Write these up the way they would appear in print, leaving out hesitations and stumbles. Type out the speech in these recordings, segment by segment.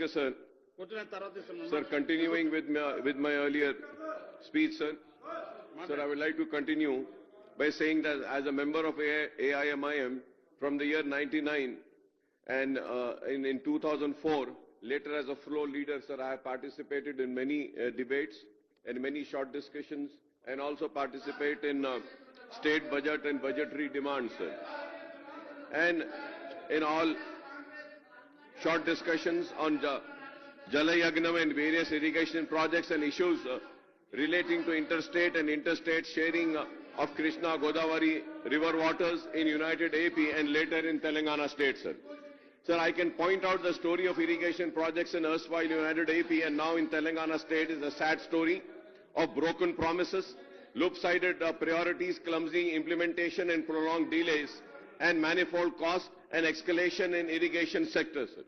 Okay, sir. Sir, continuing with my earlier speech, sir. Sir, I would like to continue by saying that as a member of AIMIM from the year 99 and in 2004, later as a floor leader, sir, I have participated in many debates and many short discussions, and also participate in state budget and budgetary demands, sir. And in all short discussions on Jala Yagnam and various irrigation projects and issues relating to interstate and interstate sharing of Krishna Godavari river waters in United AP and later in Telangana state, sir. Sir, I can point out the story of irrigation projects in erstwhile United AP and now in Telangana state is a sad story of broken promises, lopsided priorities, clumsy implementation and prolonged delays, and manifold costs and escalation in irrigation sector, sir.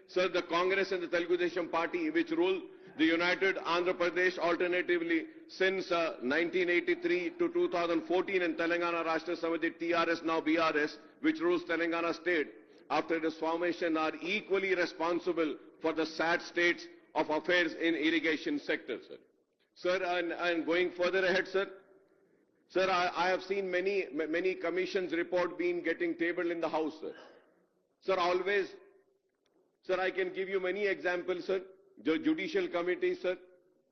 Sir, the Congress and the Telugu Desam Party, which rule the United Andhra Pradesh alternatively since 1983 to 2014, and Telangana Rashtra Samiti TRS, now BRS, which rules Telangana state after its formation, are equally responsible for the sad states of affairs in irrigation sector, sir. Sir, and going further ahead, sir. Sir, I have seen many commissions report getting tabled in the House, sir. Sir, always, sir, I can give you many examples, sir. The Judicial Committee, sir,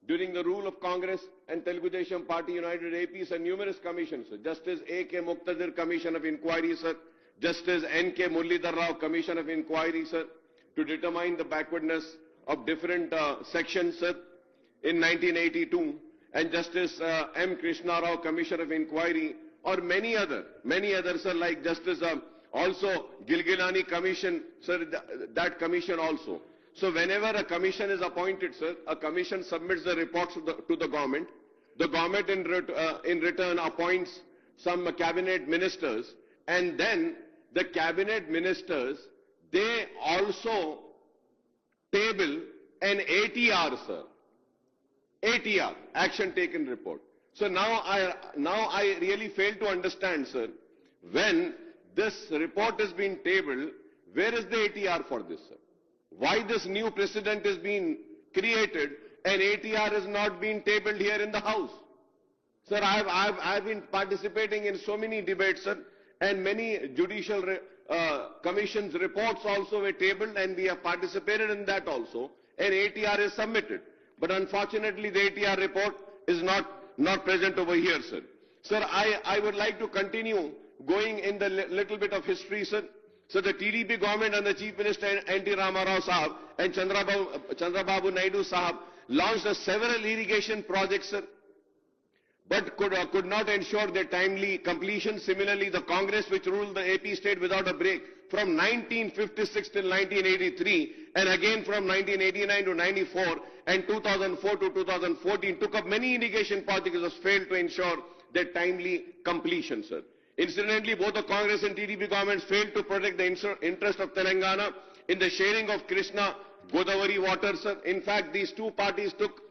during the rule of Congress and Telugu Desam Party United AP, sir, numerous commissions, sir. Justice A.K. Muqtadir Commission of Inquiry, sir. Justice N.K. Muralidhar Rao Commission of Inquiry, sir, to determine the backwardness of different sections, sir, in 1982, and Justice M. Krishna Rao Commission of Inquiry, or many others, sir, like Justice also Gilgilani Commission, sir, that commission also. So whenever a commission is appointed, sir, a commission submits the reports to the government. The government in return appoints some cabinet ministers, and then the cabinet ministers, they also table an ATR, sir. ATR, action taken report. So now I really fail to understand, sir, when this report has been tabled, where is the ATR for this, sir? Why this new precedent is being created and ATR is not being tabled here in the House? Sir, I've been participating in so many debates, sir, and many judicial commissions reports also were tabled, and we have participated in that also, and ATR is submitted. But unfortunately, the ATR report is not present over here, sir. Sir, I would like to continue going in the little bit of history, sir. So the TDP government and the Chief Minister N.T. Ramarao Sahab and Chandrababu Naidu Sahab launched several irrigation projects, sir, but could not ensure their timely completion. Similarly, the Congress, which ruled the AP state without a break from 1956 till 1983, and again from 1989 to 94 and 2004 to 2014, took up many irrigation projects that failed to ensure their timely completion, sir. Incidentally, both the Congress and TDP governments failed to protect the interest of Telangana in the sharing of Krishna Godavari water, sir. In fact, these two parties took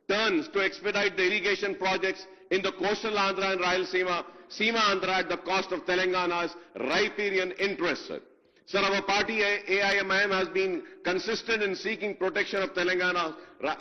turns to expedite the irrigation projects in the coastal Andhra and Rayalaseema, Seema Andhra at the cost of Telangana's riparian interests, sir. Sir, our party AIMIM has been consistent in seeking protection of Telangana's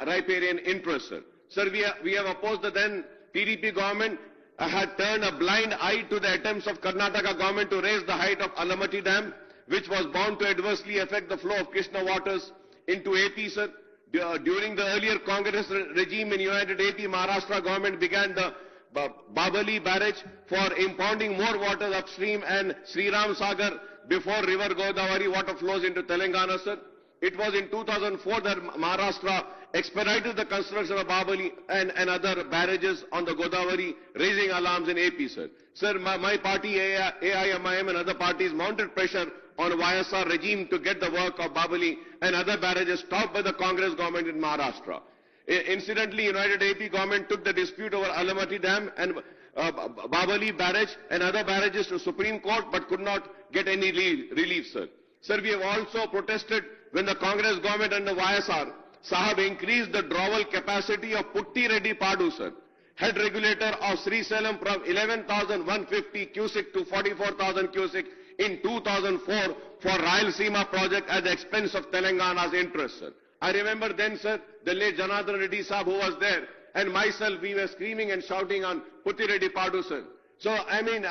riparian interests, sir. Sir, we have opposed the then TDP government had turned a blind eye to the attempts of Karnataka government to raise the height of Alamati Dam, which was bound to adversely affect the flow of Krishna waters into AP, sir. During the earlier Congress regime in United AP, Maharashtra government began the Babali barrage for impounding more water upstream and Sri Ram Sagar before river Godavari water flows into Telangana, sir. It was in 2004 that Maharashtra expedited the construction of Babali and other barrages on the Godavari, raising alarms in AP, sir. Sir, my party, AIMIM and other parties mounted pressure on YSR regime to get the work of Babali and other barrages stopped by the Congress government in Maharashtra. Incidentally, United AP government took the dispute over Alamati Dam and Babali barrage and other barrages to Supreme Court, but could not get any relief, sir. Sir, we have also protested when the Congress government under YSR Sahab increased the drawal capacity of Putti Reddy Padu, sir, head regulator of Sri Salem, from 11,150 cusic to 44,000 cusic in 2004 for Rayalaseema project at the expense of Telangana's interests, sir. I remember then, sir, the late Janardhan Reddy Saab who was there, and myself, we were screaming and shouting on Putti Reddy Padu, sir. So, I mean,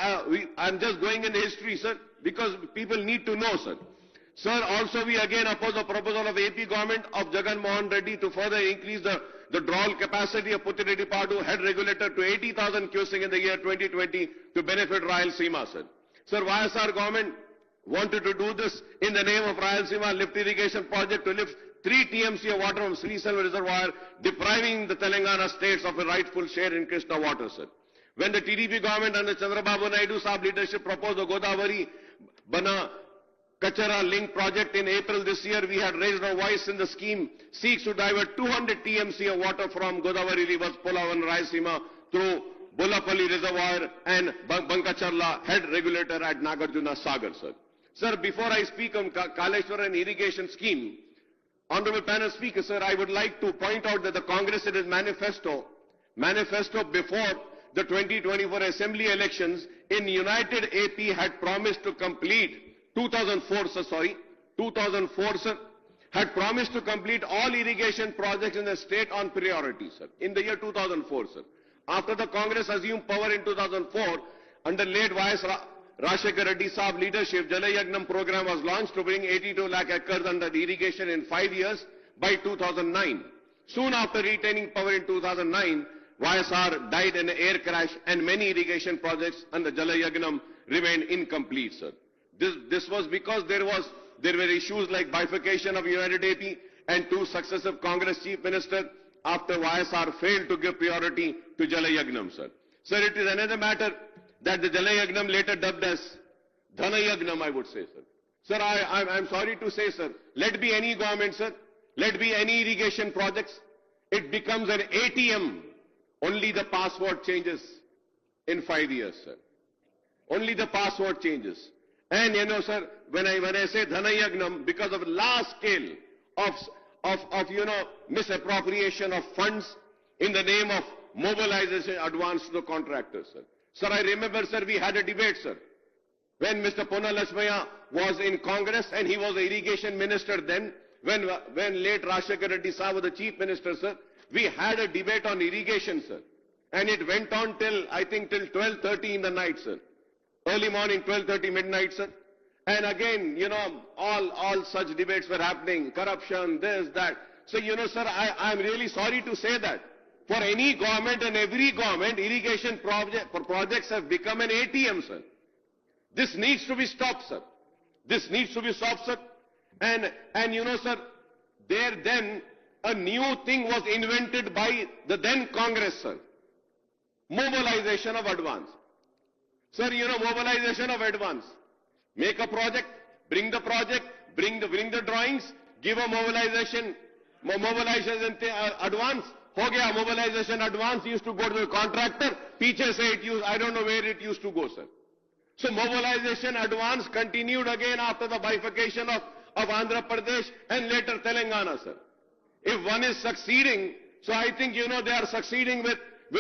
I'm just going in history, sir, because people need to know, sir. Sir, also we again oppose the proposal of AP government of Jagan Mohan Reddy to further increase the drawal capacity of Putti Reddy Padu head regulator to 80,000 cusic in the year 2020 to benefit Rayalaseema, sir. Sir, YSR government wanted to do this in the name of Rayalaseema lift irrigation project to lift 3 TMC of water from Sriselva reservoir, depriving the Telangana states of a rightful share in Krishna water, sir. When the TDP government under Chandrababu Naidu Saab leadership proposed the Godavari Bana Kachara link project in April this year, we had raised our voice in the scheme seeks to divert 200 TMC of water from Godavari rivers, Polavan, Rayalaseema through Bolapalli reservoir and Bankacharla head regulator at Nagarjuna Sagar, sir. Sir, before I speak on Kaleshwaram irrigation scheme, Honorable Panel Speaker, sir, I would like to point out that the Congress in its manifesto before the 2024 Assembly elections in United AP had promised to complete 2004, sir, had promised to complete all irrigation projects in the state on priority, sir, in the year 2004, sir. After the Congress assumed power in 2004, under late YS Rashekar Reddy Saab leadership, Jalayagnam program was launched to bring 82 lakh acres under the irrigation in 5 years by 2009. Soon after retaining power in 2009, YSR died in an air crash and many irrigation projects under Jalayagnam remained incomplete, sir. This was because there were issues like bifurcation of United AP and 2 successive Congress chief ministers after YSR failed to give priority to Jalayagnam, sir. Sir, it is another matter that the Jalayagnam later dubbed as Dhanayagnam, I would say, sir. Sir, I'm sorry to say, sir, let be any government, sir, let be any irrigation projects, it becomes an ATM. Only the password changes in 5 years, sir. Only the password changes. And you know, sir, when I say Dhanayagnam, because of large scale of misappropriation of funds in the name of mobilization advance to the contractors, sir. Sir, I remember, sir, we had a debate, sir, when Mr. Ponna Lakshmaya was in Congress and he was the irrigation minister then, when late Rashekar Reddy Saab was the chief minister, sir, we had a debate on irrigation, sir. And it went on till, I think, till 12:30 in the night, sir. Early morning, 12:30 midnight, sir. And again, you know, all such debates were happening. Corruption, this, that. So, you know, sir, I'm really sorry to say that. For any government and every government, irrigation projects have become an ATM, sir. This needs to be stopped, sir. This needs to be stopped, sir. And you know, sir, there then a new thing was invented by the then Congress, sir. Mobilization of advance. Sir, you know, mobilization of advance. Make a project, bring the drawings, give a mobilization advance. Ho gaya, mobilization advance used to go to the contractor. Piche say I don't know where it used to go, sir. So mobilization advance continued again after the bifurcation of Andhra Pradesh and later Telangana, sir. If one is succeeding, so I think, you know, they are succeeding with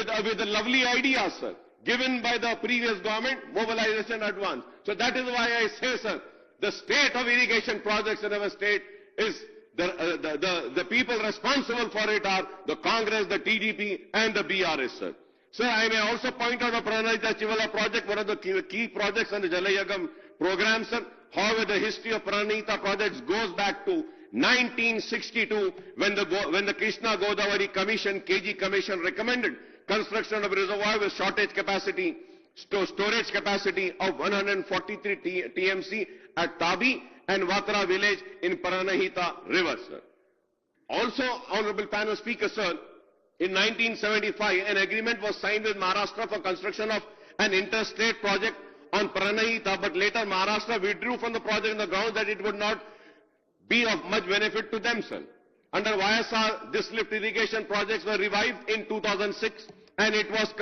a lovely idea, sir, given by the previous government, mobilization advance. So that is why I say, sir, the state of irrigation projects in our state is the people responsible for it are the Congress, the TDP and the BRS, sir. Sir, I may also point out the Pranahita Chivala project, one of the key projects on the Jalayagam program, sir. However, the history of Pranahita projects goes back to 1962 when the Krishna Godavari Commission, KG Commission recommended construction of a reservoir with storage capacity of 143 TMC at Tabi and Vatra village in Pranahita River, sir. Also, Honorable Panel Speaker, sir, in 1975, an agreement was signed with Maharashtra for construction of an interstate project on Pranahita, but later Maharashtra withdrew from the project on the grounds that it would not be of much benefit to them, sir. Under YSR, this lift irrigation projects were revived in 2006 and it was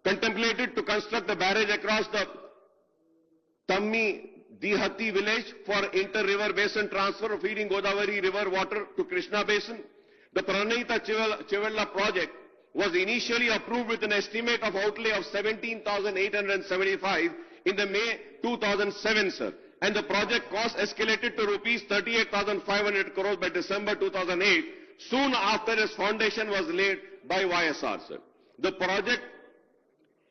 contemplated to construct the barrage across the Tammi Dihati village for inter-river basin transfer of feeding Godavari river water to Krishna basin. The Pranahita Chivella project was initially approved with an estimate of outlay of 17,875 in the May 2007, sir. and the project cost escalated to rupees 38,500 crores by December 2008, soon after its foundation was laid by YSR, sir. The project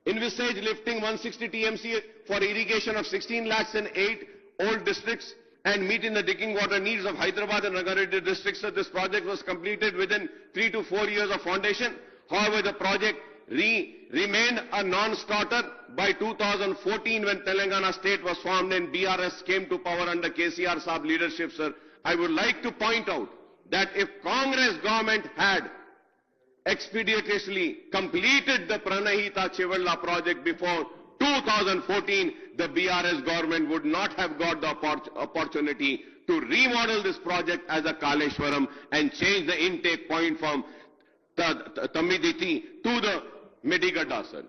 envisaged lifting 160 TMC for irrigation of 16 lakhs in 8 old districts and meeting the drinking water needs of Hyderabad and Rangareddy districts. So this project was completed within 3 to 4 years of foundation. However, the project remained a non-starter by 2014 when Telangana state was formed and BRS came to power under KCR Saab leadership, sir. I would like to point out that if Congress government had expeditiously completed the Pranahita Chivalla project before 2014, the BRS government would not have got the opportunity to remodel this project as a Kaleshwaram and change the intake point from Tamiditi to the Medigadda, sir.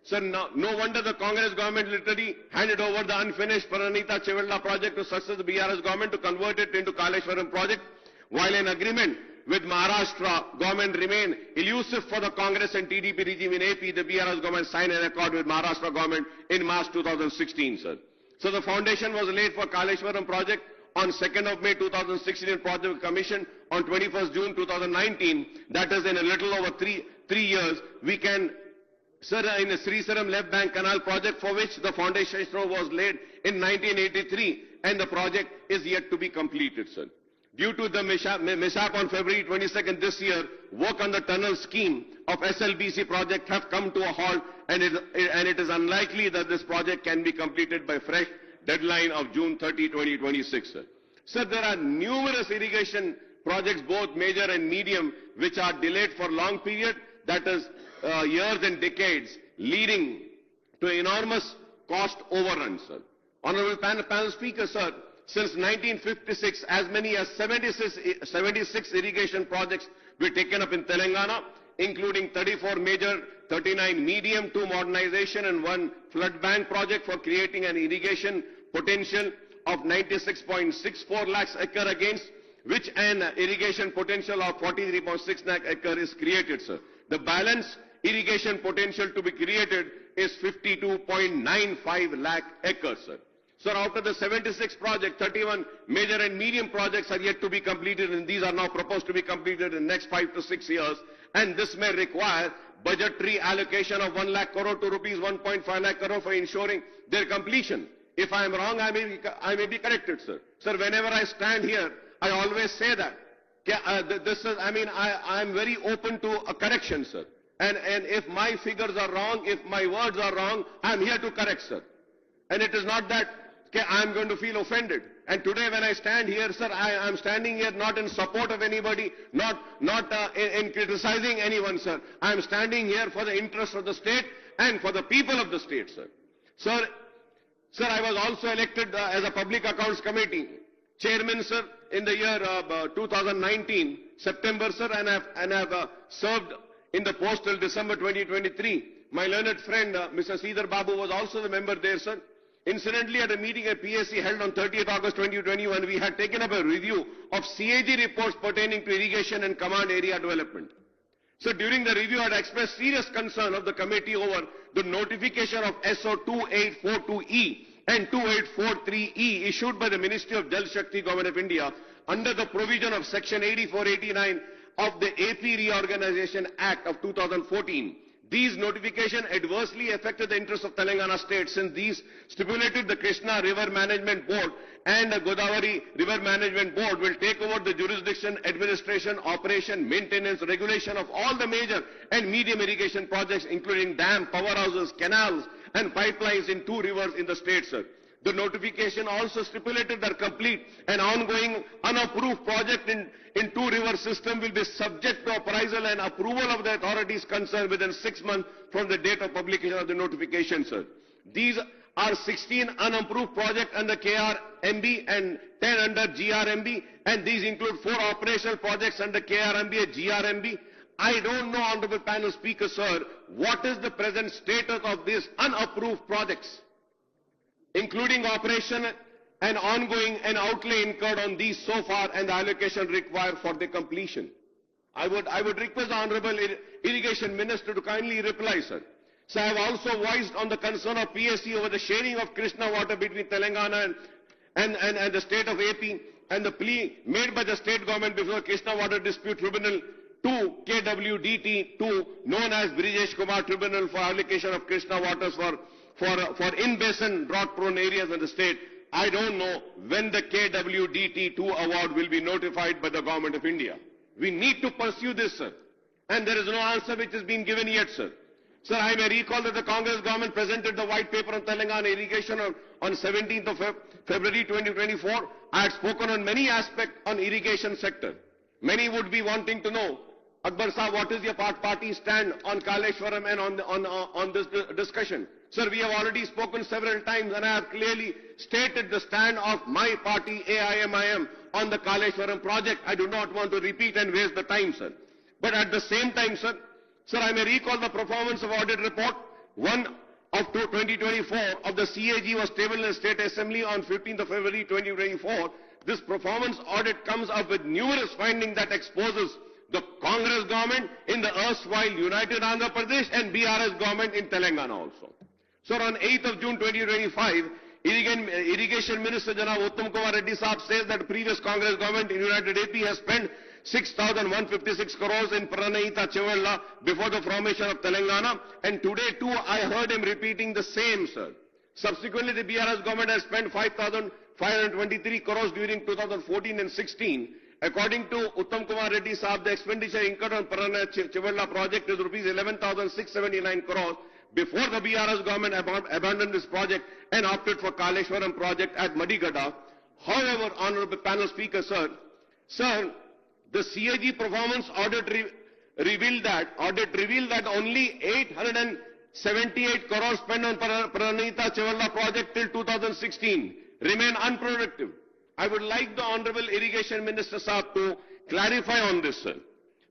Sir, no wonder the Congress government literally handed over the unfinished Pranahita Chivalla project to successive BRS government to convert it into Kaleshwaram project, while an agreement with Maharashtra government remained elusive for the Congress and TDP regime in AP, the BRS government signed an accord with Maharashtra government in March 2016, sir. So the foundation was laid for Kaleshwaram project on 2nd of May 2016 and project commission on 21st June 2019. That is in a little over three years. We can, sir, in the Srisaram left bank canal project for which the foundation was laid in 1983 and the project is yet to be completed, sir. Due to the mishap on February 22nd this year, work on the tunnel scheme of SLBC project have come to a halt and it is unlikely that this project can be completed by fresh deadline of June 30, 2026. Sir. Sir, there are numerous irrigation projects, both major and medium, which are delayed for long period, that is years and decades, leading to enormous cost overruns, sir. Honorable panel speaker, sir, since 1956, as many as 76 irrigation projects were taken up in Telangana, including 34 major, 39 medium, 2 modernization and 1 flood bank project for creating an irrigation potential of 96.64 lakhs acre, against which an irrigation potential of 43.6 lakh acre is created, sir. The balance irrigation potential to be created is 52.95 lakh acres, sir. Sir, out of the 76 projects, 31 major and medium projects are yet to be completed, and these are now proposed to be completed in the next 5 to 6 years. And this may require budgetary allocation of 1 lakh crore to rupees 1.5 lakh crore for ensuring their completion. If I am wrong, I may be corrected, sir. Sir, whenever I stand here, I always say that. I am very open to a correction, sir. And if my figures are wrong, if my words are wrong, I am here to correct, sir. And it is not that I am going to feel offended. And today when I stand here, sir, I am standing here not in support of anybody, not in criticizing anyone, sir. I am standing here for the interest of the state and for the people of the state, sir. Sir, I was also elected as a Public Accounts Committee Chairman, sir, in the year 2019, September, sir, and I have served in the post till December 2023. My learned friend, Mr. Sridhar Babu, was also the member there, sir. Incidentally, at a meeting at PSC held on 30th August 2021, we had taken up a review of CAG reports pertaining to irrigation and command area development. So during the review, I had expressed serious concern of the committee over the notification of SO 2842E and 2843E issued by the Ministry of Jal Shakti, Government of India, under the provision of Section 8489 of the AP Reorganization Act of 2014. These notifications adversely affected the interests of Telangana state, since these stipulated the Krishna River Management Board and the Godavari River Management Board will take over the jurisdiction, administration, operation, maintenance, regulation of all the major and medium irrigation projects, including dam, powerhouses, canals and pipelines in 2 rivers in the state, sir. The notification also stipulated that complete and ongoing unapproved project in 2 river system will be subject to appraisal and approval of the authorities concerned within 6 months from the date of publication of the notification, sir. These are 16 unapproved projects under KRMB and 10 under GRMB, and these include 4 operational projects under KRMB and GRMB. I don't know, Honorable Panel Speaker, sir, what is the present status of these unapproved projects, including operation and ongoing and outlay incurred on these so far and the allocation required for their completion. I would request the Honorable Irrigation Minister to kindly reply, sir. So I have also voiced on the concern of PSC over the sharing of Krishna water between Telangana and the state of AP and the plea made by the state government before Krishna Water Dispute Tribunal to KWDT2, known as Brijesh Kumar Tribunal for allocation of Krishna waters for in-basin drought-prone areas in the state. I don't know when the KWDT2 award will be notified by the government of India. We need to pursue this, sir. And there is no answer which has been given yet, sir. Sir, I may recall that the Congress government presented the white paper on Telangana irrigation on 17th of February 2024. I had spoken on many aspects on irrigation sector. Many would be wanting to know, Akbar Sahab, what is your party stand on Kaleshwaram and on this discussion? Sir, we have already spoken several times and I have clearly stated the stand of my party, AIMIM, on the Kaleshwaram project. I do not want to repeat and waste the time, sir. But at the same time, sir, I may recall the performance of audit report 1 of 2024 of the CAG was tabled in the State Assembly on 15th of February 2024. This performance audit comes up with numerous findings that exposes the Congress government in the erstwhile United Andhra Pradesh and BRS government in Telangana also. So on 8th of June 2025, Irrigation Minister Janab Uttam Kumar Reddy Saab says that previous Congress government in United AP has spent 6,156 crores in Pranayita Chevalla before the formation of Telangana, and today too I heard him repeating the same, sir. Subsequently, the BRS government has spent 5,523 crores during 2014 and 16. According to Uttam Kumar Reddy Saab, the expenditure incurred on Pranayita Chevalla project is rupees 11,679 crores before the BRS government abandoned this project and opted for Kaleshwaram project at Madigada. However, Honorable Panel Speaker, sir, the CAG performance audit revealed that only 878 crores spent on Pranayita Chevalla project till 2016 remain unproductive. I would like the Honorable Irrigation Minister Saab to clarify on this, sir.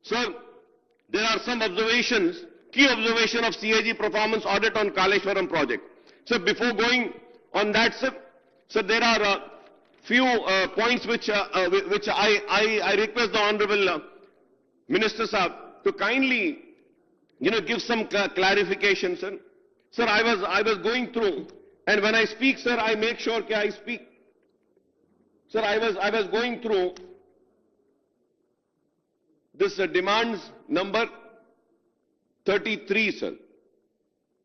Sir, there are some observations, key observation of CAG performance audit on Kaleshwaram project. So before going on that, sir, there are few points which I request the Honorable Minister Saab to kindly, give some clarification, sir. Sir, I was going through, and when I speak, sir, I make sure that I speak. Sir, I was going through this demands number 33, sir.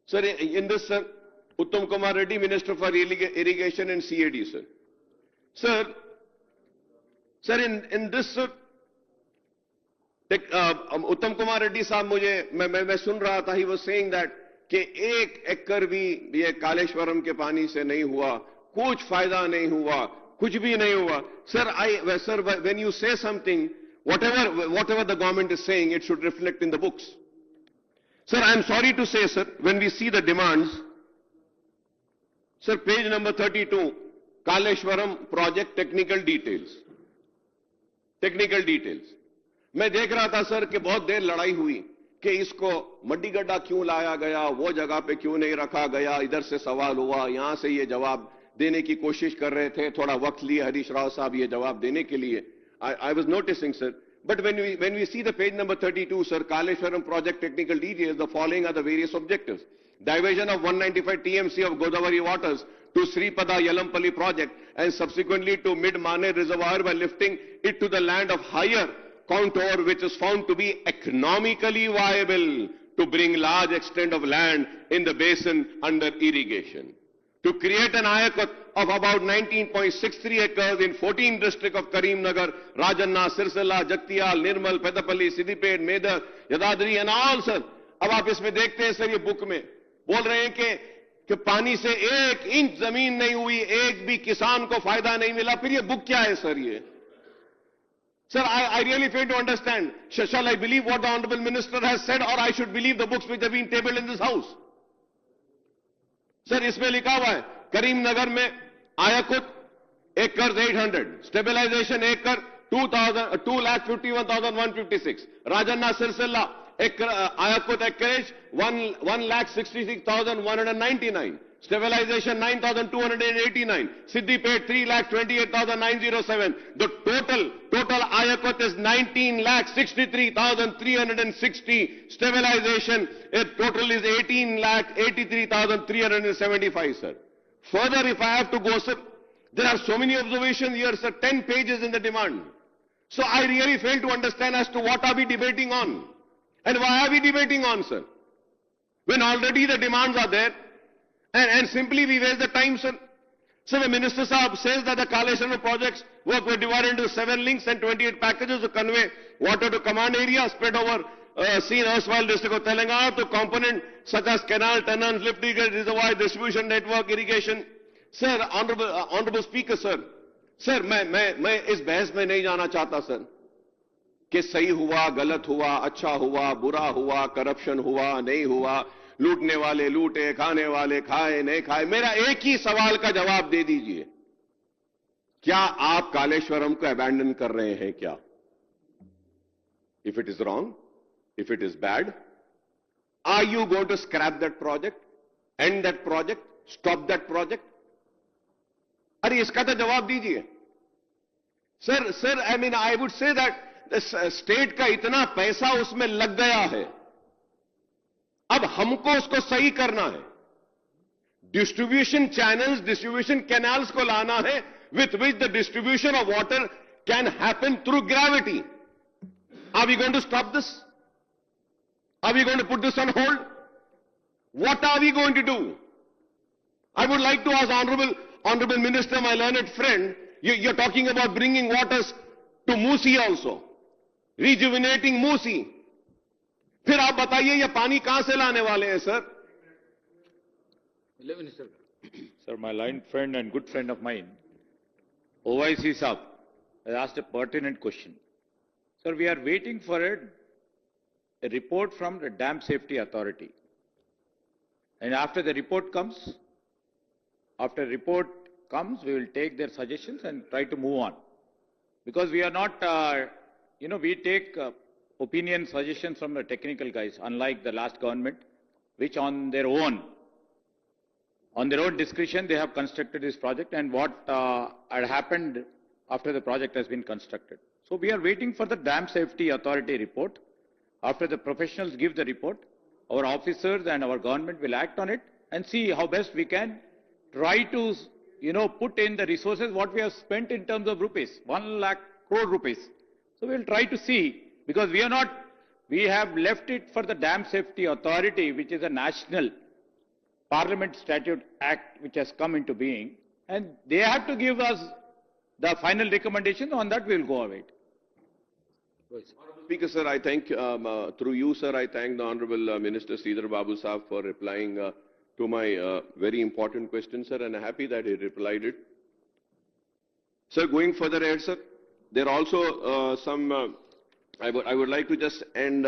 Sir, in this, sir, Uttam Kumar Reddy, Minister for Irrigation and CAD, sir. Sir, in this, sir, Uttam Kumar Reddy साहब मैं सुन रहा था, he was saying that कि 1 एकड़ भी ये कालेश्वरम के पानी से नहीं हुआ, कुछ फायदा नहीं हुआ, कुछ भी नहीं हुआ. Sir, when you say something, whatever the government is saying, it should reflect in the books. Sir, I am sorry to say, sir, when we see the demands, sir, page number 32, Kaleshwaram project technical details. Technical details. मैं देख रहा था sir कि बहुत देर लड़ाई हुई कि इसको मड्डीगड्ढा क्यों लाया गया, वो जगह पे क्यों नहीं रखा गया, इधर से सवाल हुआ, यहां से ये जवाब देने की कोशिश कर रहे थे, थोड़ा वक्त लिए हरीश राव साहब ये जवाब देने के लिए. I was noticing, sir. But when we see the page number 32, sir, Kaleshwaram project technical details, the following are the various objectives. Diversion of 195 TMC of Godavari waters to Sripada Yalampalli project and subsequently to Mid-Mane reservoir by lifting it to the land of higher contour which is found to be economically viable to bring large extent of land in the basin under irrigation. To create an ayakut of about 19.63 acres in 14 districts of Karimnagar, Rajanna, Sirsala, Jaktiyal, Nirmal, Pedapalli, Siddipet, Medar, Yadadri and all, sir. अब आप इसमें देखते हैं sir, ये book में बोल रहे हैं कि पानी से 1 इंच जमीन नहीं हुई, एक भी किसान को फायदा नहीं मिला. फिर ये बुक क्या है सर ये? Sir, I really fail to understand. Shall I believe what the Honorable Minister has said, or I should believe the books which have been tabled in this house? Sir, इसमें लिखा हुआ है करीमनगर में आयाकुत एकड़ 800, stabilization एकड़ 2,51,156, Rajanna Sircilla आयाकुत acreage 1,66,199, stabilization 9,289, Siddipet 3,28,907. The total ayakut is 19,63,360. Stabilization total is 18,83,375, sir. Further, if I have to go, sir, There are so many observations here, sir, 10 pages in the demand. So I really fail to understand as to what are we debating on. And why are we debating on, sir? When already the demands are there, and simply we waste the time, sir. So the Minister Saab says that the Kaleshwaram projects were divided into 7 links and 28 packages to convey water to command area spread over seen erstwhile district of Telangana to component such as canal, tunnels, lift irrigation, reservoir, distribution network, irrigation. Sir, honorable Speaker, sir, मैं इस बहस में नहीं जाना चाहता sir कि सही हुआ, गलत हुआ, अच्छा हुआ, बुरा हुआ, करप्शन हुआ, नहीं हुआ, लूटने वाले लूटे, खाने वाले खाए, नहीं खाए. मेरा एक ही सवाल का जवाब दे दीजिए. क्या आप कालेश्वरम को अबैंडन कर रहे हैं क्या? If it is wrong, if it is bad, are you going to scrap that project, end that project, stop that project? अरे इसका तो जवाब दीजिए. Sir, I would say that state का इतना पैसा उसमें लग गया है, अब हमको उसको सही करना है. डिस्ट्रीब्यूशन चैनल्स, डिस्ट्रीब्यूशन कैनाल्स को लाना है with which the distribution of water can happen through gravity. Are we going to stop this? Are we going to put this on hold? What are we going to do? I would like to ask Honorable Minister, my learned friend, you're talking about bringing waters to Musi also, rejuvenating Musi. फिर आप बताइए ये पानी कहां से लाने वाले हैं sir? Sir, my learned friend and good friend of mine, Owaisi Saab, has asked a pertinent question. Sir, we are waiting for a report from the Dam Safety Authority. And after the report comes, we will take their suggestions and try to move on. Because we are not, we take opinion suggestions from the technical guys, unlike the last government, which on their own discretion, they have constructed this project and what had happened after the project has been constructed. So we are waiting for the Dam Safety Authority report. After the professionals give the report, our officers and our government will act on it and see how best we can try to, put in the resources what we have spent in terms of rupees, 1 lakh crore rupees. So we will try to see, because we have left it for the Dam Safety Authority, which is a national Parliament Statute Act which has come into being, and they have to give us the final recommendation. On that we will go away. Speaker, sir, I thank, through you, sir, I thank the Honorable Minister Sridhar Babu Saab for replying to my very important question, sir, and I'm happy that he replied it. Sir, going further ahead, sir, there are also some, I would like to just end,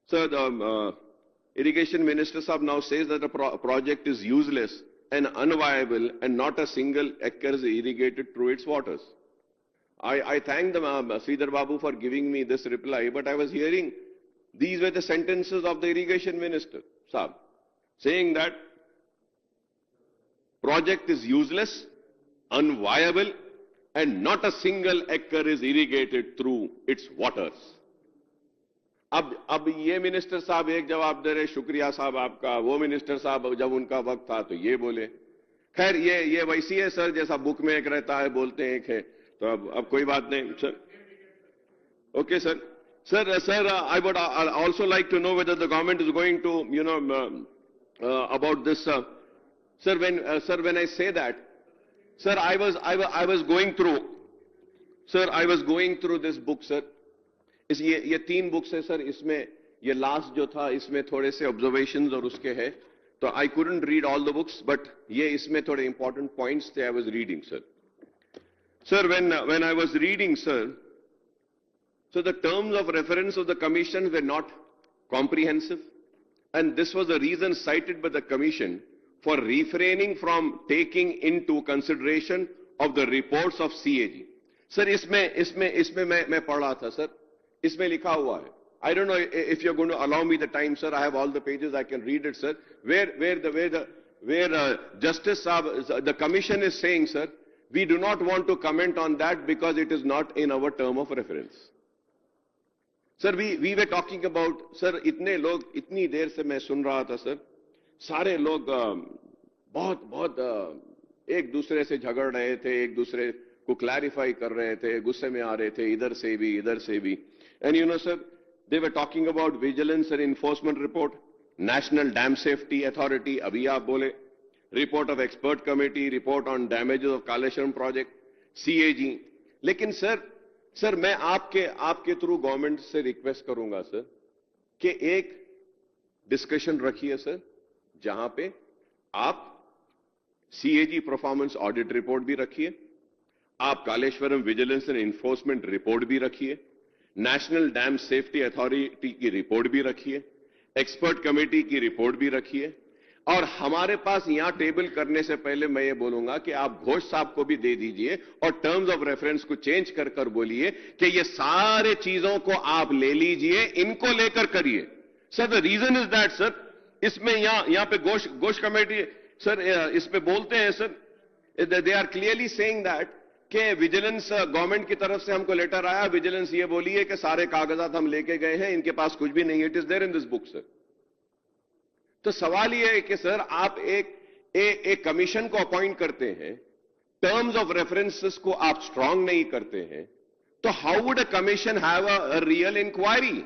sir, the Irrigation Minister Saab now says that the project is useless and unviable and not a single acre is irrigated through its waters. I thank the Sridhar Babu for giving me this reply, but I was hearing these were the sentences of the Irrigation Minister Saab, saying that project is useless, unviable, and not a single acre is irrigated through its waters. अब ये minister साहब एक जवाब दे रहे, शुक्रिया साहब आपका, वो मिनिस्टर साहब जब उनका वक्त था तो ये बोले. खैर ये वैसी है सर, जैसा बुक में एक रहता है बोलते हैं एक है, तो अब कोई बात नहीं sir. Okay, sir. Sir, I would also like to know whether the government is going to, about this. Sir, when I say that, sir, I was going through. Sir, I was going through this book, sir. ये 3 books है sir, इसमें ये last जो था इसमें थोड़े से observations और उसके है, तो I couldn't read all the books, but ये इसमें थोड़े इंपॉर्टेंट पॉइंट्स थे. I was reading sir. Sir, when I was reading, sir, so the terms of reference of the commission were not comprehensive, and this was the reason cited by the commission for refraining from taking into consideration of the reports of CAG. Sir, इसमें मैं पढ़ रहा था sir, इसमें लिखा हुआ है. I don't know if you're going to allow me the time, sir. I have all the pages. I can read it, sir. Where Justice Saab, the commission is saying, sir, we do not want to comment on that because it is not in our term of reference. Sir, we were talking about, sir, इतने लोग, इतनी देर से मैं सुन रहा था, sir, सारे लोग बहुत एक दूसरे से झगड़ रहे थे, एक दूसरे को क्लैरिफाई कर रहे थे, गुस्से में आ रहे थे, इधर से भी. And you know, sir, they were talking about vigilance and enforcement report, National Dam Safety Authority, abhi aap bole, report of expert committee, report on damages of Kaleshwaram project, CAG. लेकिन सर मैं आपके through government से request करूंगा sir कि एक discussion रखिए sir, जहां पे आप CAG परफॉर्मेंस ऑडिट रिपोर्ट भी रखिए, आप Kaleshwaram vigilance and enforcement report भी रखिए, नेशनल डैम सेफ्टी अथॉरिटी की रिपोर्ट भी रखिए, एक्सपर्ट कमेटी की रिपोर्ट भी रखिए. और हमारे पास यहां टेबल करने से पहले मैं ये बोलूंगा कि आप घोष साहब को भी दे दीजिए और टर्म्स ऑफ रेफरेंस को चेंज कर बोलिए कि ये सारे चीजों को आप ले लीजिए, इनको लेकर करिए. Sir the reason is that sir, इसमें यहां पे घोष कमेटी सर इस पे बोलते हैं sir, they are clearly saying that कि विजिलेंस गवर्नमेंट की तरफ से हमको लेटर आया, विजिलेंस ये बोली है कि सारे कागजात हम लेके गए हैं, इनके पास कुछ भी नहीं है. It is there in this book sir. तो सवाल यह है कि सर आप एक कमीशन को अपॉइंट करते हैं, टर्म्स ऑफ रेफरेंसेस को आप स्ट्रांग नहीं करते हैं, तो how would a commission have a real inquiry?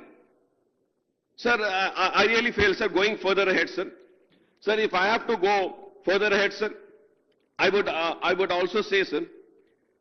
Sir I really fail sir going further ahead sir. Sir if I have to go further ahead sir, I would also say sir,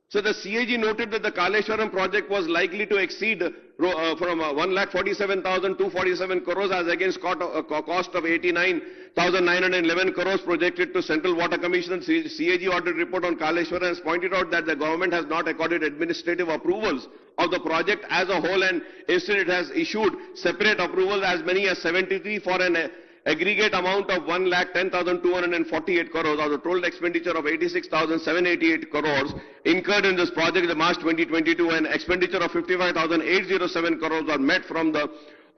so the CAG noted that the Kaleshwaram project was likely to exceed from 1,47,247 crores as against cost of 89,911 crores projected to Central Water Commission. CAG audit report on Kaleshwaram has pointed out that the government has not accorded administrative approvals of the project as a whole, and instead it has issued separate approvals as many as 73 for an aggregate amount of 1,10,248 crores, or the total expenditure of 86,788 crores incurred in this project in March 2022, and expenditure of 55,807 crores are met from the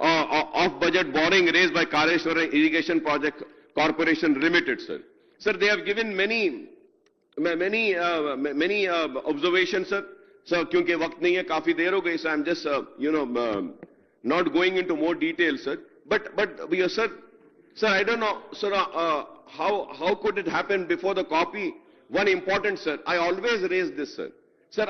off-budget borrowing raised by Kaleshwaram Irrigation Project Corporation Limited, sir. Sir, they have given many observations, sir. Sir, क्योंकि वक्त नहीं है, काफी देर हो गई, so I'm just not going into more detail, sir. But sir, I don't know, sir, how could it happen before the copy? One important, sir, I always raise this, sir. Sir,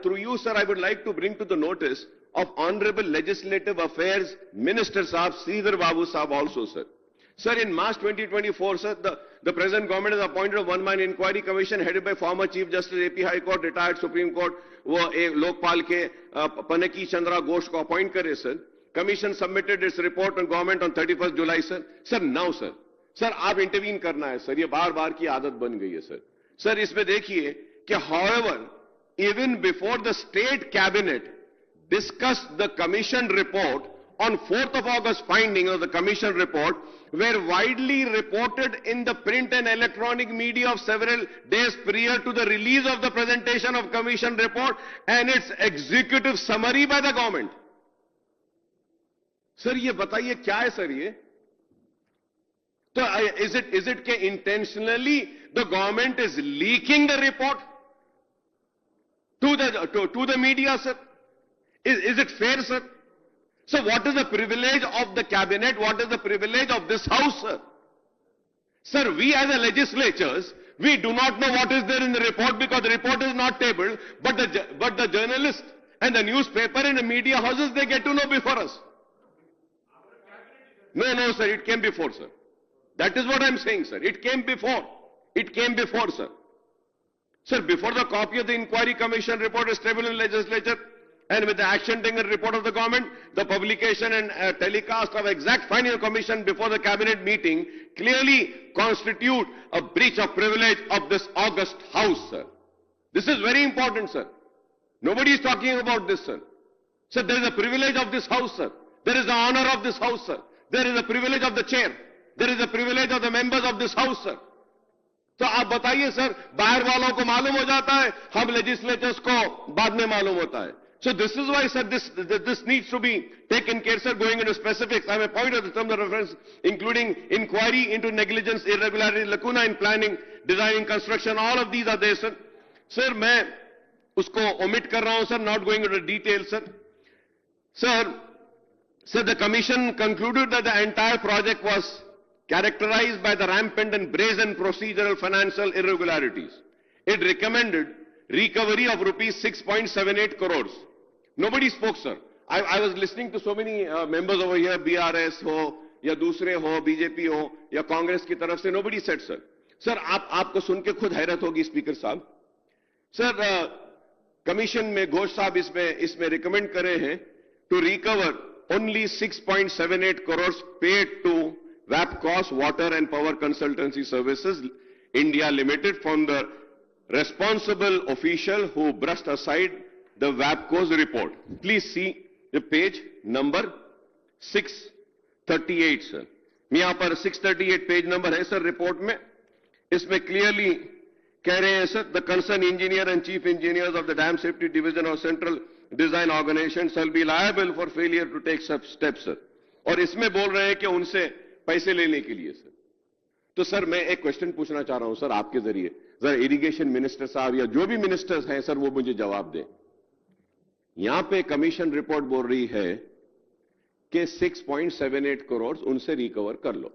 through you, sir, I would like to bring to the notice of Honorable Legislative Affairs Minister Sahab, Sridhar Babu Sahab also, sir. Sir, in March 2024, sir, the present government has appointed a one-man inquiry commission headed by former Chief Justice AP High Court, retired Supreme Court, वो लोकपाल के पनकी चंद्रा घोष को appoint करे, sir. Commission submitted its report on government on 31st July, sir. Sir, now, sir. Sir, आप intervene करना है, sir. ये बार-बार की आदत बन गई है, sir. Sir, इसमें देखिए कि however, even before the state cabinet discussed the commission report on 4th of August, findings of the commission report were widely reported in the print and electronic media of several days prior to the release of the presentation of commission report and its executive summary by the government. Sir ये बताइए क्या है sir ये? तो is it के intentionally the government is leaking the report to the media, sir? Is it fair, sir? So what is the privilege of the cabinet? What is the privilege of this house, sir? Sir, we as a legislatures, we do not know what is there in the report because the report is not tabled, but the journalists and the newspaper and the media houses, they get to know before us. No, sir, it came before, sir. That is what I'm saying, sir. It came before. It came before, sir. Sir, before the copy of the inquiry commission report is tabled in legislature, and with the action taken report of the government, the publication and telecast of exact finding of commission before the cabinet meeting clearly constitute a breach of privilege of this august house, sir. This is very important, sir. Nobody is talking about this, sir. Sir, there is a privilege of this house, sir. There is the honor of this house, sir. There is a privilege of the chair. There is a privilege of the members of this house, sir. तो आप बताइए sir, बाहर वालों को मालूम हो जाता है, हम लेजिस्लेटर्स को बाद में मालूम होता है. So this is why, sir, this needs to be taken care, sir. Going into specifics, I may point out the terms of reference, including inquiry into negligence, irregularity, lacuna in planning, designing, construction. All of these are there, sir. Sir, मैं उसको omit कर रहा हूं, sir. Not going into details, sir. Sir, the commission concluded that the entire project was characterized by the rampant and brazen procedural financial irregularities. it recommended recovery of rupees 6.78 crores. Nobody spoke, sir. I was listening to so many members over here, BRS ho, या दूसरे हो, BJP हो, या कांग्रेस की तरफ से, nobody said, sir. Sir आपको सुन के खुद हैरत होगी स्पीकर साहब. सर कमीशन में घोष साहब इसमें रिकमेंड करे हैं to recover only 6.78 crores paid to WAPCOS Water and Power Consultancy Services India Limited from the responsible official who brushed aside the WAPCOS report. Please see the page number 638, sir. यहां पर 638 page number है sir report में. इसमें clearly कह रहे हैं sir, the concern engineer and chief engineers of the dam safety division और central design organisation shall be liable for failure to take steps, sir. और इसमें बोल रहे हैं कि उनसे पैसे लेने के लिए, सर. तो सर मैं एक क्वेश्चन पूछना चाह रहा हूं सर आपके जरिए, जरा इरिगेशन मिनिस्टर साहब या जो भी मिनिस्टर्स हैं सर वो मुझे जवाब दें. यहां पे कमीशन रिपोर्ट बोल रही है कि 6.78 करोड़ उनसे रिकवर कर लो.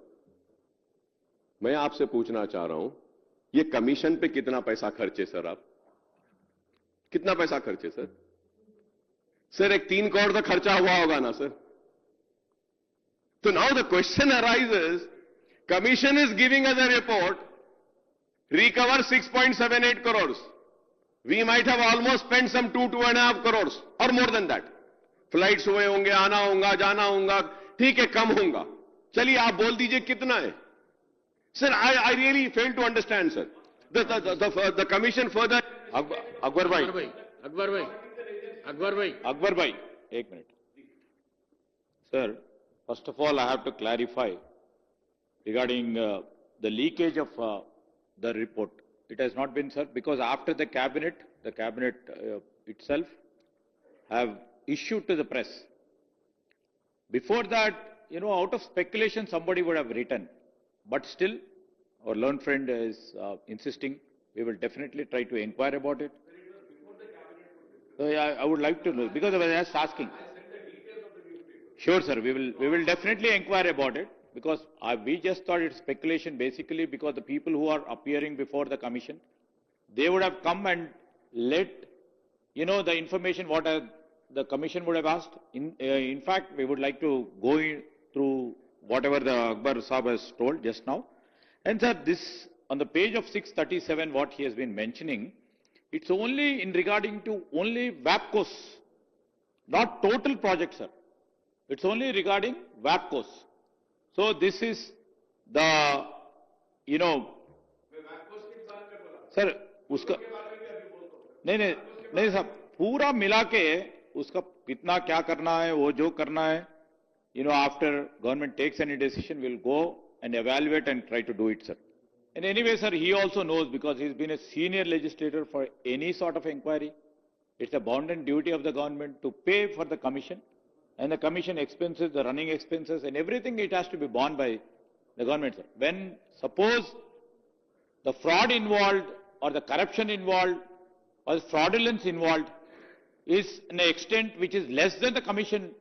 मैं आपसे पूछना चाह रहा हूं, ये कमीशन पे कितना पैसा खर्चे सर? आप कितना पैसा खर्चे सर? सर एक 3 करोड़ का खर्चा हुआ होगा ना सर? तो now the question arises, commission is giving us a report, recover 6.78 crores. We might have almost spent some 2.5 crores or more than that. Flights हुए होंगे, आना होगा, जाना होगा, ठीक है कम होगा. चलिए आप बोल दीजिए कितना है. Sir I really fail to understand sir. The commission further. Akbar भाई एक minute. Sir first of all I have to clarify regarding the leakage of the report. It has not been, sir, because after the cabinet itself have issued to the press. Before that, out of speculation, somebody would have written. But still, our learned friend is insisting. We will definitely try to inquire about it. So, yeah, I would like to know, because I was just asking. Sure, sir. We will definitely inquire about it. Because we just thought it's speculation, basically because the people who are appearing before the commission, they would have come and let the information what the commission would have asked. In fact, we would like to go through whatever the Akbar Sahab has told just now. And sir, this on the page of 637, what he has been mentioning, it's only in regarding to only WAPCOS, not total project, sir. It's only regarding WAPCOS. So this is the, sir उसका नहीं साहब, पूरा मिला के उसका कितना क्या करना है, वो जो करना है, after government takes any decision, we'll go and evaluate and try to do it, sir. And anyway, sir, he also knows, because he's been a senior legislator for any sort of inquiry. It's a bounden duty of the government to pay for the commission. And the commission expenses, the running expenses and everything, it has to be borne by the government, sir. When suppose the fraud involved or the corruption involved or the fraudulence involved is an extent which is less than the commission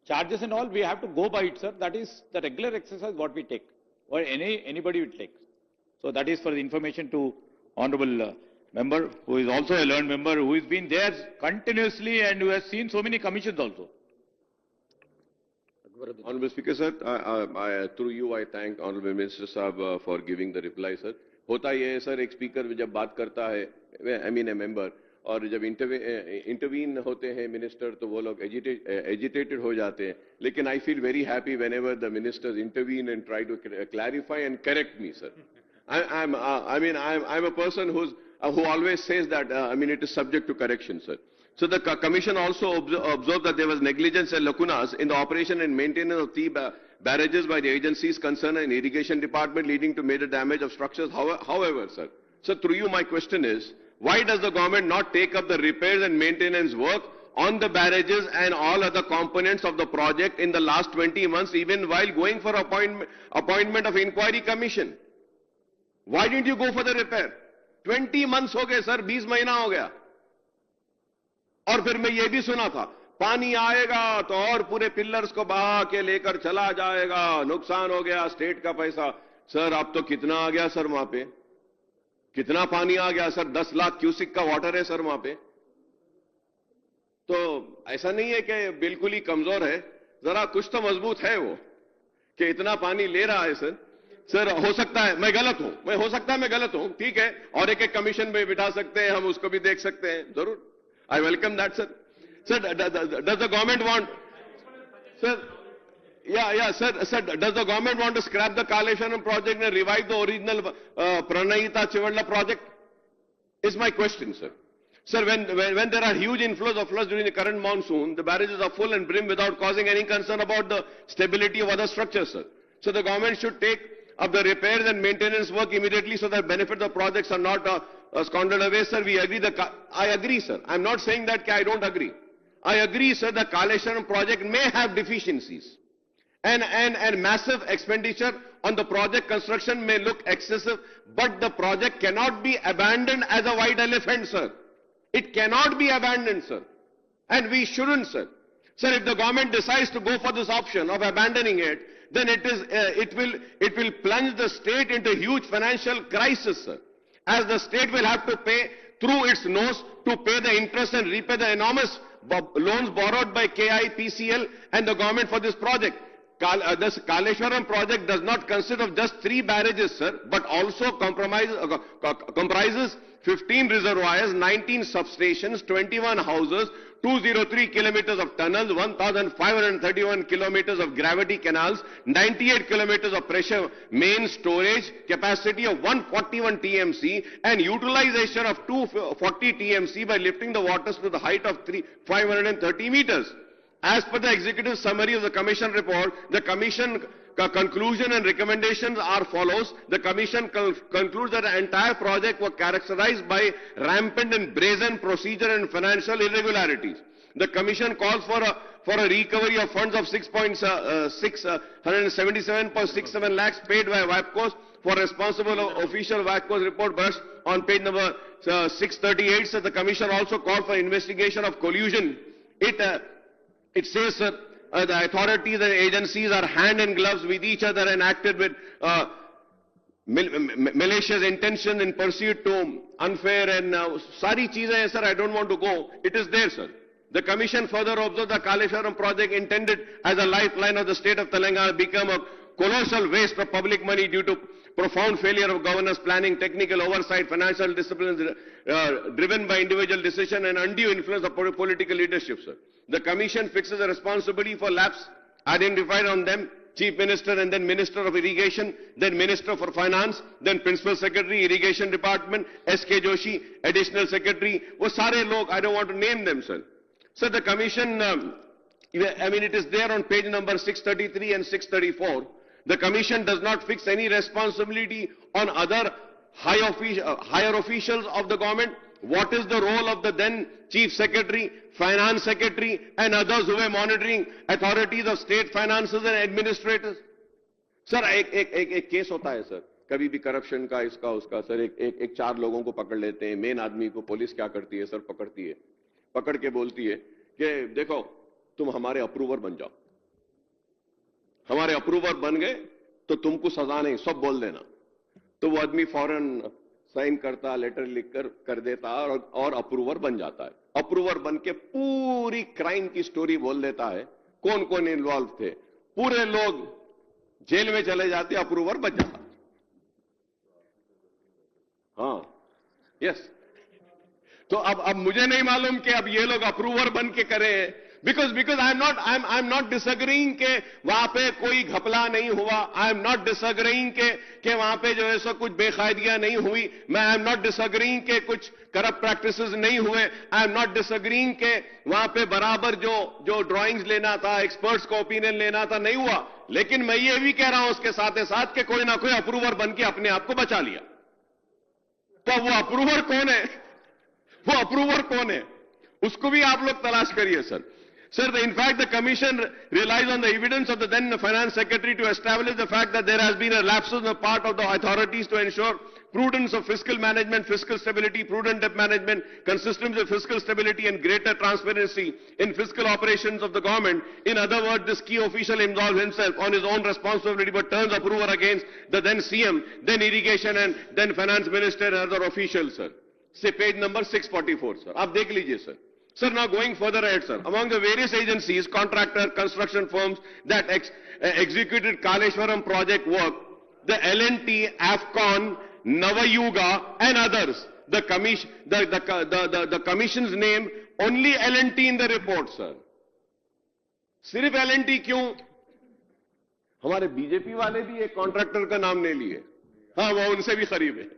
charges and all, we have to go by it, sir. That is the regular exercise what we take, or anybody will take. So that is for the information to honorable member, who is also a learned member, who has been there continuously and who has seen so many commissions also. Honorable Speaker, sir, through you I thank Honorable Minister Sahab for giving the reply, sir. होता ये है sir, एक speaker जब बात करता है, I mean a member, और जब इंटरवीन होते हैं मिनिस्टर तो वो लोग एजिटेटेड हो जाते हैं. लेकिन I feel very happy whenever the ministers intervene and try to clarify and correct me, sir. I'm a person who always says that it is subject to correction, sir. So the commission also observed that there was negligence and lacunas in the operation and maintenance of 3 barrages by the agencies concerned in irrigation department, leading to major damage of structures. However, sir, through you my question is, why does the government not take up the repairs and maintenance work on the barrages and all other components of the project in the last 20 months, even while going for appointment of inquiry commission? Why didn't you go for the repair? 20 months हो गए sir, 20 महीना हो गया. और फिर मैं ये भी सुना था, पानी आएगा तो और पूरे पिलर्स को बहा के लेकर चला जाएगा, नुकसान हो गया, स्टेट का पैसा. सर अब तो कितना आ गया सर वहां पे? कितना पानी आ गया सर? 10 लाख क्यूसिक का वाटर है सर वहां पे। तो ऐसा नहीं है कि बिल्कुल ही कमजोर है, जरा कुछ तो मजबूत है वो कि इतना पानी ले रहा है सर। सर हो सकता है मैं गलत हूं, हो सकता है मैं गलत हूं, ठीक है, और एक एक कमीशन में बिठा सकते हैं, हम उसको भी देख सकते हैं, जरूर, I welcome that sir. Sir does the government want, sir sir, does the government want to scrap the Kaleshwaram project and revive the original Pranayita Chivalla project? Is my question, sir. Sir, when there are huge inflows of floods during the current monsoon, the barrages are full and brim without causing any concern about the stability of other structures, sir. So the government should take up the repairs and maintenance work immediately so that benefits of projects are not squandered away, sir. We agree. I agree, sir. I'm not saying that I don't agree. I agree, sir. The Kaleshwaram project may have deficiencies. And massive expenditure on the project construction may look excessive, but the project cannot be abandoned as a white elephant, sir. It cannot be abandoned, sir. And we shouldn't, sir. Sir, if the government decides to go for this option of abandoning it, then it will plunge the state into huge financial crisis, sir. As the state will have to pay through its nose to pay the interest and repay the enormous loans borrowed by KIPCL and the government for this project. This Kaleshwaram project does not consist of just 3 barrages, sir, but also comprises 15 reservoirs, 19 substations, 21 houses, 203 kilometers of tunnels, 1,531 kilometers of gravity canals, 98 kilometers of pressure main storage, capacity of 141 TMC, and utilization of 240 TMC by lifting the waters to the height of 530 meters. As per the executive summary of the Commission report, the Commission conclusion and recommendations are follows. The Commission concludes that the entire project was characterized by rampant and brazen procedure and financial irregularities. The Commission calls for a recovery of funds of 677.67 lakhs paid by WAPCOs for responsible official WAPCOs report burst on page number 638. So the Commission also called for investigation of collusion. It says, sir, the authorities and agencies are hand in gloves with each other and acted with malicious intention in pursuit to unfair and sari cheezein, sir, I don't want to go. It is there, sir. The Commission further observed the Kaleshwaram project intended as a lifeline of the state of Telangana become a colossal waste of public money due to profound failure of governance, planning, technical oversight, financial disciplines driven by individual decision and undue influence of political leadership, sir. The Commission fixes a responsibility for lapse identified on them, Chief Minister and then Minister of Irrigation, then Minister for Finance, then Principal Secretary, Irrigation Department, S.K. Joshi, Additional Secretary, wo sare log, I don't want to name them, sir. So the Commission, it is there on page number 633 and 634. The Commission does not fix any responsibility on other higher officials of the government. What is the role of the then Chief Secretary, Finance Secretary and others who were monitoring authorities of state finances and administrators? Sir, एक case होता है sir, कभी भी corruption का इसका उसका sir, एक 4 लोगों को पकड़ लेते हैं, मेन आदमी को पुलिस क्या करती है सर, पकड़ती है, पकड़ के बोलती है कि देखो तुम हमारे अप्रूवर बन जाओ, हमारे अप्रूवर बन गए तो तुमको सजा नहीं, सब बोल देना। तो वो आदमी फौरन साइन करता, लेटर लिखकर कर देता और अप्रूवर बन जाता है। अप्रूवर बन के पूरी क्राइम की स्टोरी बोल देता है, कौन कौन इन्वॉल्व थे, पूरे लोग जेल में चले जाते, अप्रूवर बच जाता। हाँ, यस। तो अब मुझे नहीं मालूम कि अब ये लोग अप्रूवर बन के करें, because I'm not disagreeing के वहां पे कोई घपला नहीं हुआ, I'm not disagreeing के वहां पे जो है सो कुछ बेकायदियां नहीं हुई, मैं I'm not disagreeing के कुछ करप्ट प्रैक्टिसेस नहीं हुए, I'm not disagreeing के वहां पे बराबर जो ड्राइंग्स लेना था, एक्सपर्ट्स का ओपिनियन लेना था, नहीं हुआ। लेकिन मैं ये भी कह रहा हूं उसके साथ साथ के कोई ना कोई अप्रूवर बन के अपने आप को बचा लिया। तो वो अप्रूवर कौन है, वो अप्रूवर कौन है, उसको भी आप लोग तलाश करिए sir. Sir, in fact, the Commission relies on the evidence of the then Finance Secretary to establish the fact that there has been a lapse on the part of the authorities to ensure prudence of fiscal management, fiscal stability, prudent debt management, consistency of fiscal stability and greater transparency in fiscal operations of the government. In other words, this key official involves himself on his own responsibility but turns approval against the then CM, then irrigation and then finance minister and other officials, sir. Say page number 644, sir. आप देख लीजिए, sir. Sir, now going further ahead, sir. Among the various agencies, contractor, construction firms that executed Kaleshwaram project work, the L&T, AFCON, Navayuga and others. The commission's name, only L&T in the report, sir. सिर्फ L&T क्यों? हमारे BJP वाले भी एक contractor का नाम नहीं लिए. हाँ, वो उनसे भी करीब है.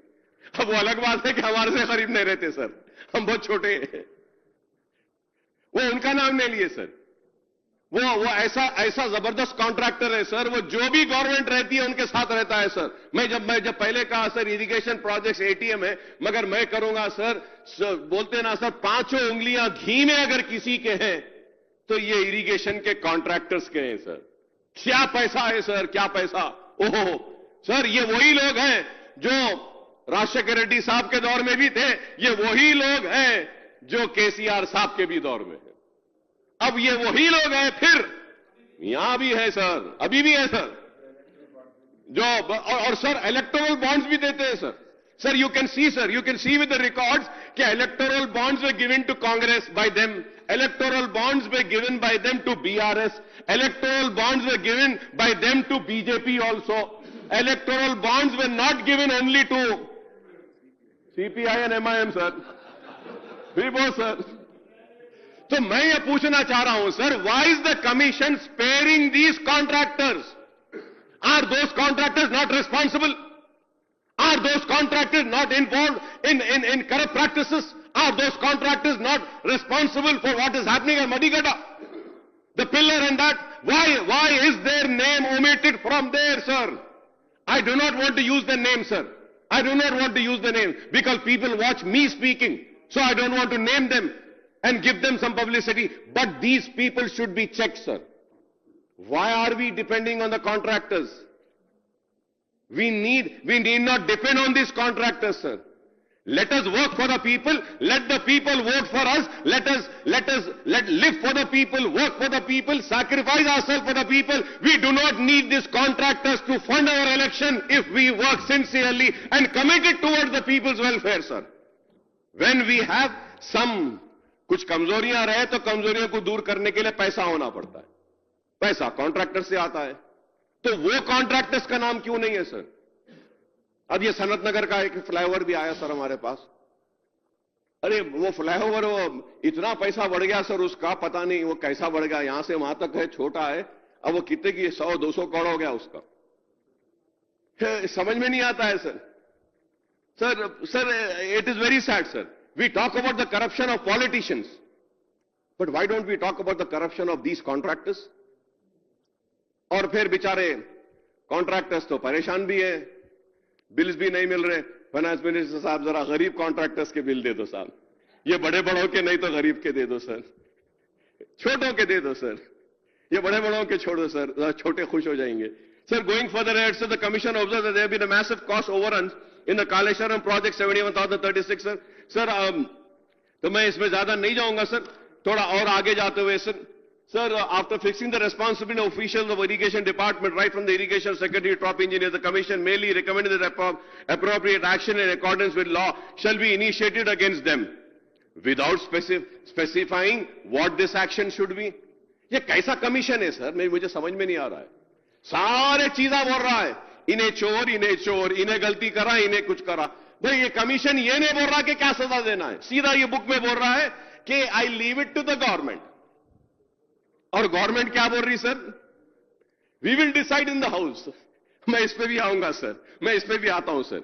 अब वो अलग बात है कि हमारे से करीब नहीं रहते, सर. हम बहुत छोटे हैं. वो उनका नाम नहीं लिए, सर. वो ऐसा जबरदस्त कॉन्ट्रैक्टर है, सर. वो जो भी गवर्नमेंट रहती है उनके साथ रहता है, सर. मैं जब पहले कहा, सर, इरिगेशन प्रोजेक्ट्स एटीएम है, मगर मैं करूंगा, सर, बोलते ना, सर, पांचों उंगलियां घी में अगर किसी के हैं तो ये इरिगेशन के कॉन्ट्रैक्टर्स के हैं, सर. क्या पैसा है, सर, क्या पैसा. ओहो सर, ये वही लोग हैं जो राजशेखर रेड्डी साहब के दौर में भी थे. ये वही लोग हैं जो केसीआर साहब के भी दौर में है. अब ये वही लोग हैं फिर यहां भी है, सर, अभी भी है, सर, जो और सर इलेक्टोरल बॉन्ड्स भी देते हैं, sir. Sir, you can see with the records कि electoral bonds were given to Congress by them, electoral bonds were given by them to BRS, electoral bonds were given by them to BJP also, electoral bonds were not given only to CPI and MIM, sir. भी बहुत, sir. तो मैं ये पूछना चाह रहा हूं, sir, why is the commission sparing these contractors? Are those contractors not responsible? Are those contractors not involved in corrupt practices? Are those contractors not responsible for what is happening at Madigada? The pillar and that. Why is their name omitted from there, sir? I do not want to use the name, sir. I do not want to use the name because people watch me speaking. So I don't want to name them and give them some publicity. But these people should be checked, sir. Why are we depending on the contractors? We need not depend on these contractors, sir. Let us work for the people. Let the people vote for us. Let live for the people, work for the people, sacrifice ourselves for the people. We do not need these contractors to fund our election if we work sincerely and committed towards the people's welfare, sir. When we have some कुछ कमजोरियां रहे तो कमजोरियों को दूर करने के लिए पैसा होना पड़ता है. पैसा कॉन्ट्रैक्टर से आता है. तो वो कॉन्ट्रैक्टर्स का नाम क्यों नहीं है, सर? अब ये सनत नगर का एक फ्लाईओवर भी आया, सर, हमारे पास. अरे वो फ्लाईओवर, वो इतना पैसा बढ़ गया, सर, उसका पता नहीं वो कैसा बढ़ गया. यहां से वहां तक है, छोटा है. अब वो कितने की 100-200 करोड़ हो गया उसका. समझ में नहीं आता है, sir. Sir, it is very sad, sir. We talk about the corruption of politicians, but why don't we talk about the corruption of these contractors? और फिर बेचारे कॉन्ट्रैक्टर्स तो परेशान भी है, बिल्स भी नहीं मिल रहे. फाइनेंस मिनिस्टर साहब, जरा गरीब कॉन्ट्रैक्टर्स के बिल दे दो साहब. ये बड़े बड़ों के नहीं तो गरीब के दे दो, सर. छोटों के दे दो, सर. ये बड़े बड़ों के छोड़ो, सर. छोटे खुश हो जाएंगे. Sir, going further ahead, sir, the commission observes that there have been a massive cost overruns in the Kaleshwaram project, 71,036, sir. Sir, तो मैं इसमें ज्यादा नहीं जाऊंगा, sir. थोड़ा और आगे जाते हुए, sir. Sir, after fixing the responsibility of officials of irrigation department, right from the irrigation secretary to top engineer, the commission merely recommended that appropriate action in accordance with law shall be initiated against them, without specifying what this action should be. ये कैसा commission है, sir? मुझे समझ में नहीं आ रहा है. सारे चीजा बोल रहा है, इन्हें चोर, इन्हें गलती करा, इन्हें कुछ करा. भाई ये कमीशन ये नहीं बोल रहा कि क्या सजा देना है. सीधा ये बुक में बोल रहा है कि I leave it to the government. और गवर्नमेंट क्या बोल रही, sir? We will decide in the house. मैं इस पे भी आऊंगा, सर. मैं इस पे भी आता हूं, sir.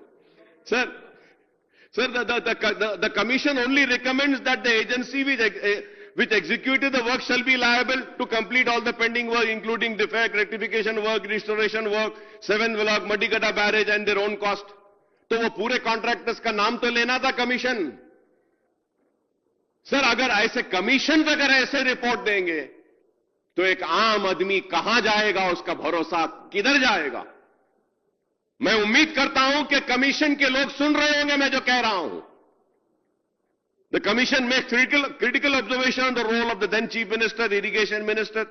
Sir, the commission only recommends that the agency which executed the work shall be liable to complete all the pending work, including defect, rectification work, restoration work, 7 block, Madigada barrage and their own cost. तो वो पूरे contractors का नाम तो लेना था commission. Sir, अगर ऐसे कमीशन अगर ऐसे रिपोर्ट देंगे तो एक आम आदमी कहां जाएगा? उसका भरोसा किधर जाएगा? मैं उम्मीद करता हूं कि कमीशन के लोग सुन रहे होंगे मैं जो कह रहा हूं. The commission makes critical observation on the role of the then Chief Minister, the Irrigation Minister,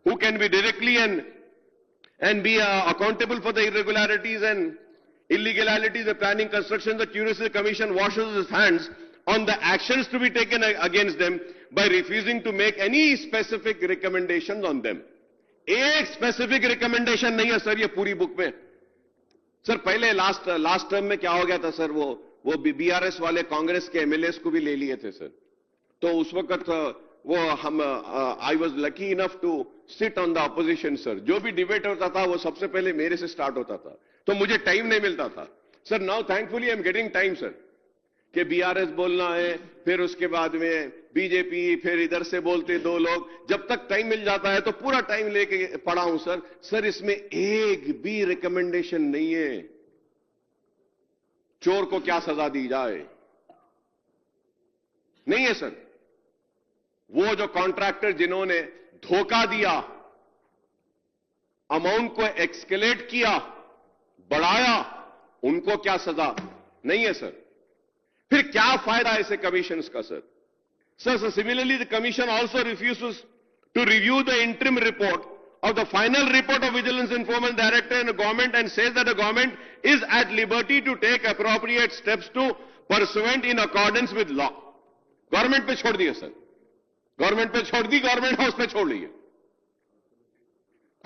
who can be directly and be accountable for the irregularities and illegalities, the planning, construction. The Curiosity Commission washes its hands on the actions to be taken against them by refusing to make any specific recommendations on them. एक specific recommendation नहीं है sir ये पूरी book में. Sir पहले last term में क्या हो गया था सर, वो बीआरएस वाले कांग्रेस के एमएलएस को भी ले लिए थे सर. तो उस वक्त वो हम I was lucky enough to sit on the opposition sir. जो भी डिबेट होता था वो सबसे पहले मेरे से स्टार्ट होता था, तो मुझे टाइम नहीं मिलता था sir. Now thankfully I am getting time sir, कि बीआरएस बोलना है, फिर उसके बाद में बीजेपी, फिर इधर से बोलते दो लोग. जब तक टाइम मिल जाता है तो पूरा टाइम लेके पढ़ा हूं सर. सर इसमें एक भी रिकमेंडेशन नहीं है चोर को क्या सजा दी जाए, नहीं है सर. वो जो कॉन्ट्रैक्टर जिन्होंने धोखा दिया, अमाउंट को एक्सकेलेट किया, बढ़ाया, उनको क्या सजा, नहीं है सर. फिर क्या फायदा ऐसे कमीशंस का सर. Sir similarly the commission also refuses to review the interim report of the final report of Vigilance Informant Director in the government and says that the government is at liberty to take appropriate steps to pursuant in accordance with law. Government पे छोड़ दिए sir, government पे छोड़ दी, government house पे छोड़ लिए.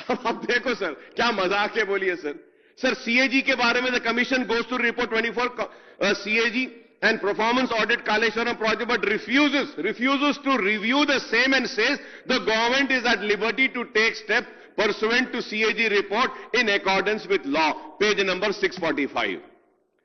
अब देखो सर क्या मजाक है बोलिए सर. सर सीएजी के बारे में the commission goes to report 24 CAG and performance audit Kaleshwaram project, but refuses to review the same and says the government is at liberty to take steps pursuant to CAG report in accordance with law. Page number 645.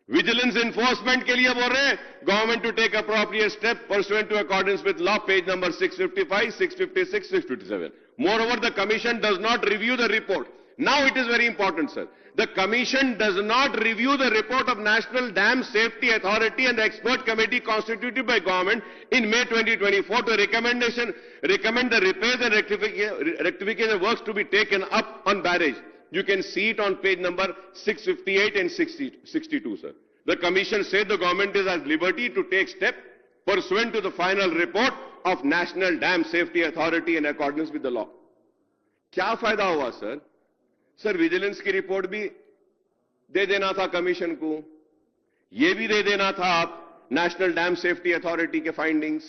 Vigilance enforcement के लिए बोल रहे हैं government to take appropriate steps pursuant to accordance with law. Page number 655, 656, 657. Moreover, the commission does not review the report. Now it is very important, sir. The commission does not review the report of National Dam Safety Authority and the expert committee constituted by government in May 2024 to recommend the repairs and rectification works to be taken up on barrage. You can see it on page number 658 and 62, sir. The commission said the government is at liberty to take steps pursuant to the final report of National Dam Safety Authority in accordance with the law. क्या फायदा हुआ sir? Sir vigilance की report भी दे देना था commission को, यह भी दे देना था आप नेशनल डैम सेफ्टी अथॉरिटी के फाइंडिंग्स,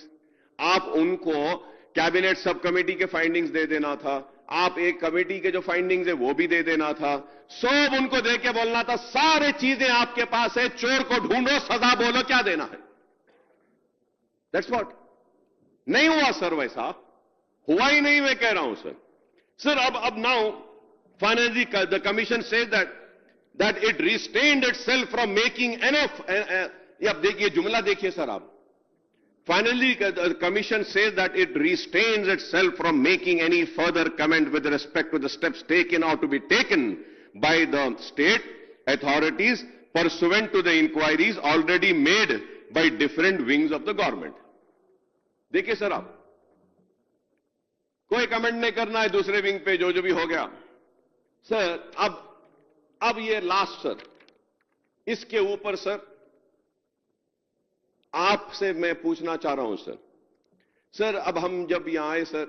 आप उनको कैबिनेट सब कमेटी के फाइंडिंग्स दे देना था, आप एक कमेटी के जो फाइंडिंग्स है वो भी दे देना था. सब उनको दे के बोलना था सारे चीजें आपके पास है, चोर को ढूंढो, सजा बोलो, क्या देना है. That's what. नहीं हुआ सर, वैसा हुआ ही नहीं, मैं कह रहा हूं सर. सर अब now finally the commission says that it restrained itself from making enough. अब देखिए जुमला देखिए सर आप. Finally the commission says that it restrains itself from making any further comment with respect to the steps taken or to be taken by the state authorities pursuant to the inquiries already made by different wings of the government. देखिए sir आप, कोई comment नहीं करना है दूसरे wing पे, जो भी हो गया सर. अब ये लास्ट सर, इसके ऊपर सर आपसे मैं पूछना चाह रहा हूं सर. सर अब हम जब यहां आए सर,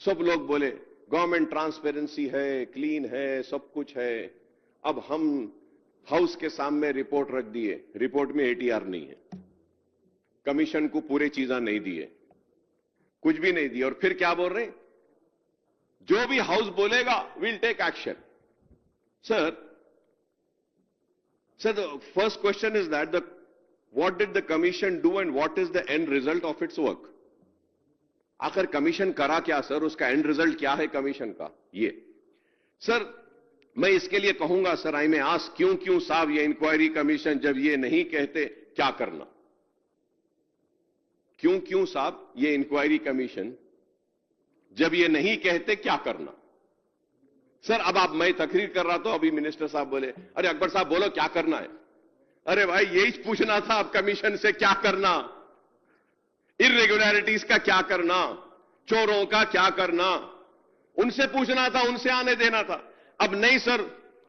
सब लोग बोले गवर्नमेंट ट्रांसपेरेंसी है, क्लीन है, सब कुछ है. अब हम हाउस के सामने रिपोर्ट रख दिए, रिपोर्ट में एटीआर नहीं है, कमीशन को पूरे चीजें नहीं दिए, कुछ भी नहीं दिए, और फिर क्या बोल रहे हैं, जो भी हाउस बोलेगा will take action. Sir, the first question is that what did the commission do and what is the end result of its work? आखिर कमीशन करा क्या सर, उसका एंड रिजल्ट क्या है कमीशन का? ये सर मैं इसके लिए कहूंगा सर, आई में आस्क क्यों साहब ये इंक्वायरी कमीशन जब ये नहीं कहते क्या करना? क्यों साहब ये इंक्वायरी कमीशन जब ये नहीं कहते क्या करना? सर अब मैं तकरीर कर रहा था, अभी मिनिस्टर साहब बोले अरे अकबर साहब बोलो क्या करना है. अरे भाई यही पूछना था अब कमीशन से, क्या करना, इर्रेगुलरिटीज का क्या करना, चोरों का क्या करना, उनसे पूछना था, उनसे आने देना था. अब नहीं सर,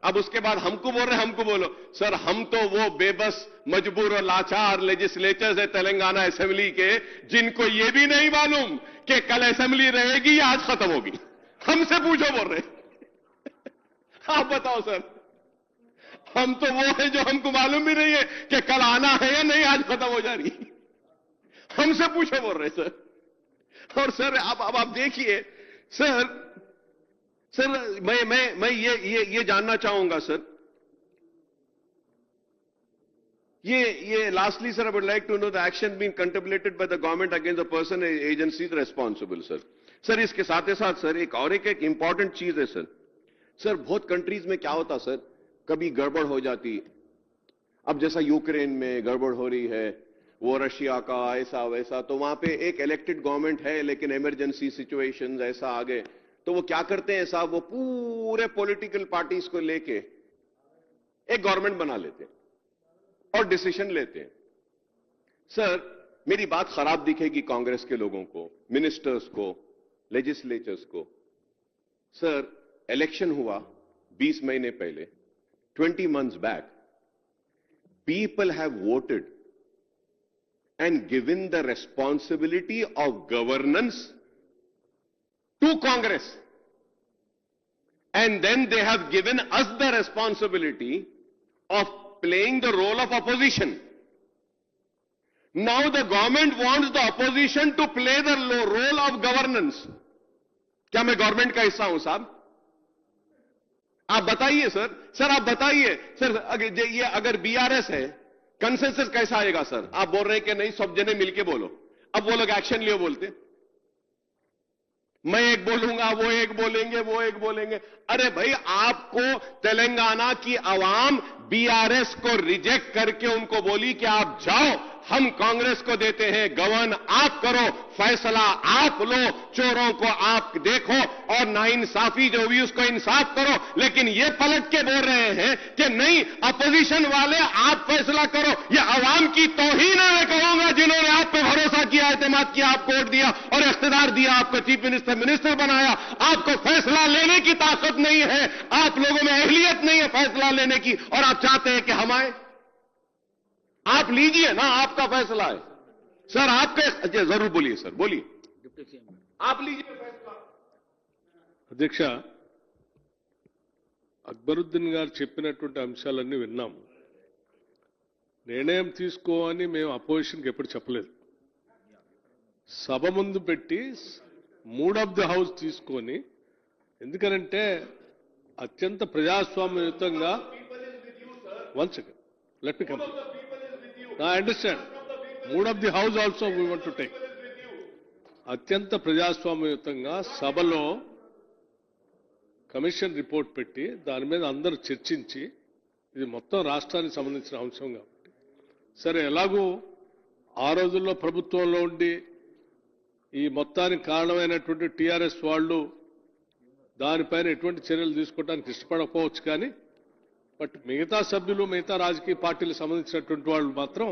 अब उसके बाद हमको बोल रहे हैं हमको बोलो। सर हम तो वो बेबस मजबूर और लाचार लेजिस्लेचर्स है तेलंगाना असेंबली के जिनको ये भी नहीं मालूम कि कल असेंबली रहेगी या आज खत्म होगी। हमसे पूछो बोल रहे आप बताओ सर, हम तो वो है जो हमको मालूम भी नहीं है कि कल आना है या नहीं, आज खत्म हो जा रही। हमसे पूछो बोल रहे सर। और सर अब आप देखिए सर मैं ये जानना चाहूंगा सर, ये lastly sir I would like to know the action being contemplated by the government against the person and agencies responsible sir. Sir इसके साथ ही साथ सर एक इंपॉर्टेंट चीज है सर। सर बहुत कंट्रीज में क्या होता सर, कभी गड़बड़ हो जाती। अब जैसा यूक्रेन में गड़बड़ हो रही है, वो रशिया का ऐसा वैसा, तो वहां पे एक इलेक्टेड गवर्नमेंट है लेकिन इमरजेंसी सिचुएशंस ऐसा आ गए, तो वो क्या करते हैं साहब, वो पूरे पॉलिटिकल पार्टीज को लेके एक गवर्नमेंट बना लेते हैं और डिसीजन लेते हैं। सर मेरी बात खराब दिखेगी कांग्रेस के लोगों को, मिनिस्टर्स को, लेजिस्लेचर्स को। सर इलेक्शन हुआ 20 महीने पहले, 20 months back, people have voted and given the responsibility of governance to Congress, and then they have given us the responsibility of playing the role of opposition. Now the government wants the opposition to play the role of governance. क्या मैं government का हिस्सा हूं साहब? आप बताइए sir. Sir आप बताइए सर, अगर बीआरएस है, कंसेंसस कैसा आएगा सर? आप बोल रहे हैं कि नहीं सब जने मिलके बोलो, अब वो लोग एक्शन लियो बोलते, मैं एक बोलूंगा वो एक बोलेंगे वो एक बोलेंगे। अरे भाई आपको तेलंगाना की आवाम बीआरएस को रिजेक्ट करके उनको बोली कि आप जाओ, हम कांग्रेस को देते हैं गवर्न, आप करो, फैसला आप लो, चोरों को आप देखो और नाइंसाफी जो भी उसको इंसाफ करो। लेकिन ये पलट के बोल रहे हैं कि नहीं अपोजिशन वाले आप फैसला करो। ये अवाम की तौहीन है मैं कहूंगा, जिन्होंने आप पे भरोसा किया, एतमाद किया, आपको वोट दिया और इख्तियार दिया, आपको चीफ मिनिस्टर बनाया। आपको फैसला लेने की ताकत नहीं है, आप लोगों में अहलियत नहीं है फैसला लेने की, और आप चाहते हैं कि हम आए। आप लीजिए ना, आपका फैसला है सर। आपके जरूर बोलिए सर, बोलिए, आप लीजिए फैसला। అధ్యక్ష, అక్బరుద్దీన్ గారు చెప్పినటువంటి అంశాలన్నీ విన్నాము. నిర్ణయం తీసుకోవని మేము అపోజిషన్కి ఎప్పుడు చెప్పలేదు. సభ ముందు పెట్టి మూడ్ ఆఫ్ ది హౌస్ తీసుకొని, ఎందుకనంటే అత్యంత ప్రజాస్వామ్యయుతంగా one second let me complete. I understand. Mood of the house also we want to take. అత్యంత ప్రజాస్వామ్యయుతంగా సభలో కమిషన్ రిపోర్ట్ పెట్టి దాని మీద అందరూ చర్చించి, ఇది మొత్తం రాష్ట్రానికి సంబంధించిన అంశం కాబట్టి సరే ఎలాగూ ఆ రోజుల్లో ప్రభుత్వంలో ఉండి ఈ మొత్తానికి కారణమైనటువంటి టీఆర్ఎస్ వాళ్ళు దానిపైన ఎటువంటి చర్యలు తీసుకోవడానికి ఇష్టపడకపోవచ్చు, కానీ బట్ మిగతా సభ్యులు, మిగతా రాజకీయ పార్టీలకు సంబంధించినటువంటి వాళ్ళు మాత్రం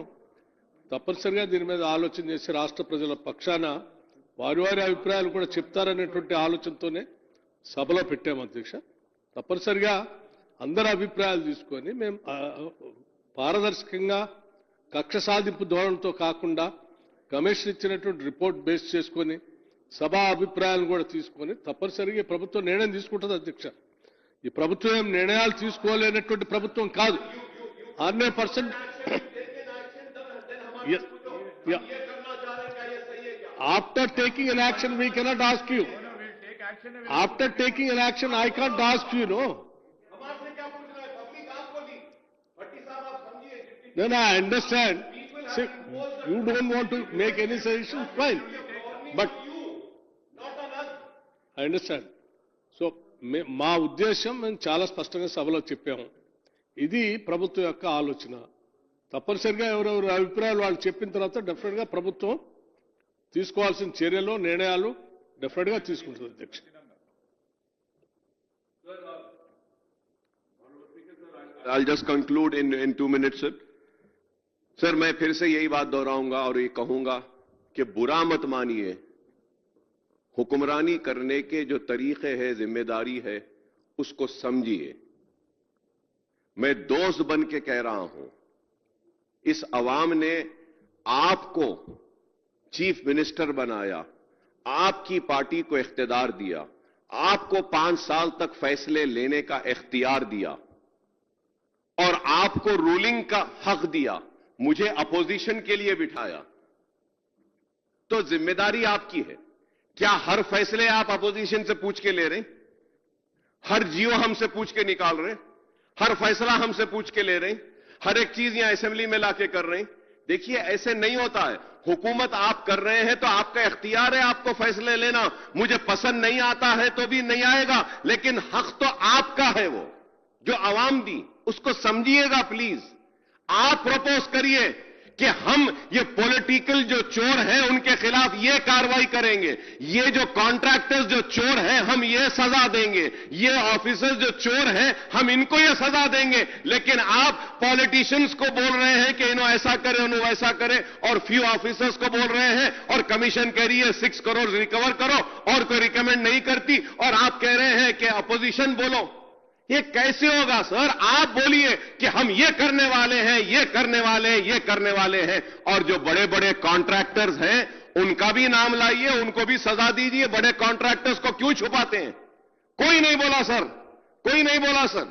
తప్పనిసరిగా దీని మీద ఆలోచన చేసి రాష్ట్ర ప్రజల పక్షాన వారి వారి అభిప్రాయాలు కూడా చెప్తారనేటువంటి ఆలోచనతోనే సభలో పెట్టాము అధ్యక్ష. తప్పనిసరిగా అందరి అభిప్రాయాలు తీసుకొని మేము పారదర్శకంగా కక్ష సాధింపు ధోరణితో కాకుండా కమిషన్ ఇచ్చినటువంటి రిపోర్ట్ బేస్ చేసుకొని సభా అభిప్రాయాలను కూడా తీసుకొని తప్పనిసరిగా ప్రభుత్వం నిర్ణయం తీసుకుంటుంది అధ్యక్ష. ఈ ప్రభుత్వం ఏం నిర్ణయాలు తీసుకోలేనటువంటి ప్రభుత్వం కాదు. 100% after taking an action we cannot ask you. After taking an action I can't ask you, no. Then I understand. See, you don't want to make any suggestion, fine. But I understand. So మా ఉద్దేశం మేము చాలా స్పష్టంగా సభలో చెప్పాము. ఇది ప్రభుత్వం యొక్క ఆలోచన. తప్పనిసరిగా ఎవరెవరు అభిప్రాయాలు వాళ్ళు చెప్పిన తర్వాత డెఫినెట్ గా ప్రభుత్వం తీసుకోవాల్సిన చర్యలు, నిర్ణయాలు డెఫినెట్ గా తీసుకుంటుంది అధ్యక్ష. I'll just conclude in 2 minutes, sir. Sir मैं फिर से यही बात दोहराऊंगा और ये कहूंगा कि बुरा मत मानिए, हुक्मरानी करने के जो तरीके हैं, जिम्मेदारी है, उसको समझिए। मैं दोस्त बन के कह रहा हूं, इस अवाम ने आपको चीफ मिनिस्टर बनाया, आपकी पार्टी को इख्तियार दिया, आपको 5 साल तक फैसले लेने का इख्तियार दिया और आपको रूलिंग का हक दिया, मुझे अपोजिशन के लिए बिठाया, तो जिम्मेदारी आपकी है। क्या हर फैसले आप अपोजिशन से पूछ के ले रहे हैं? हर जियो हमसे पूछ के निकाल रहे हैं? हर फैसला हमसे पूछ के ले रहे हैं? हर एक चीज यहां असेंबली में लाके कर रहे हैं? देखिए, ऐसे नहीं होता है। हुकूमत आप कर रहे हैं तो आपका इख्तियार है आपको फैसले लेना। मुझे पसंद नहीं आता है तो भी नहीं आएगा, लेकिन हक तो आपका है, वो जो अवाम दी, उसको समझिएगा प्लीज। आप प्रपोज करिए कि हम ये पॉलिटिकल जो चोर हैं उनके खिलाफ ये कार्रवाई करेंगे, ये जो कॉन्ट्रैक्टर्स जो चोर हैं हम ये सजा देंगे, ये ऑफिसर्स जो चोर हैं हम इनको ये सजा देंगे। लेकिन आप पॉलिटिशियंस को बोल रहे हैं कि इन्हों ऐसा करे उन्हों वैसा करे, और फ्यू ऑफिसर्स को बोल रहे हैं, और कमीशन कह रही है 6 करोड़ रिकवर करो और कोई रिकमेंड नहीं करती, और आप कह रहे हैं कि अपोजिशन बोलो। ये कैसे होगा सर? आप बोलिए कि हम ये करने वाले हैं, ये करने वाले हैं, ये करने वाले हैं, और जो बड़े बड़े कॉन्ट्रैक्टर्स हैं उनका भी नाम लाइए, उनको भी सजा दीजिए। बड़े कॉन्ट्रैक्टर्स को क्यों छुपाते हैं? कोई नहीं बोला सर, कोई नहीं बोला sir.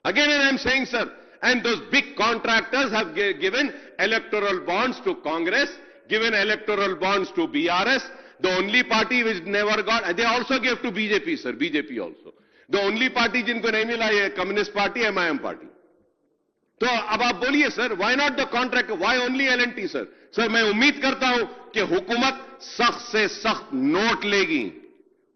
Again I am saying sir, and those big contractors have given electoral bonds to Congress, given electoral bonds to BRS, the only party which never got, they also gave to BJP sir, BJP also. The only party जिनको नहीं मिला ये communist party, MIM party. तो अब आप बोलिए sir, why not the contract, why only L&T sir? Sir मैं उम्मीद करता हूं कि हुकूमत सख्त से सख्त नोट लेगी,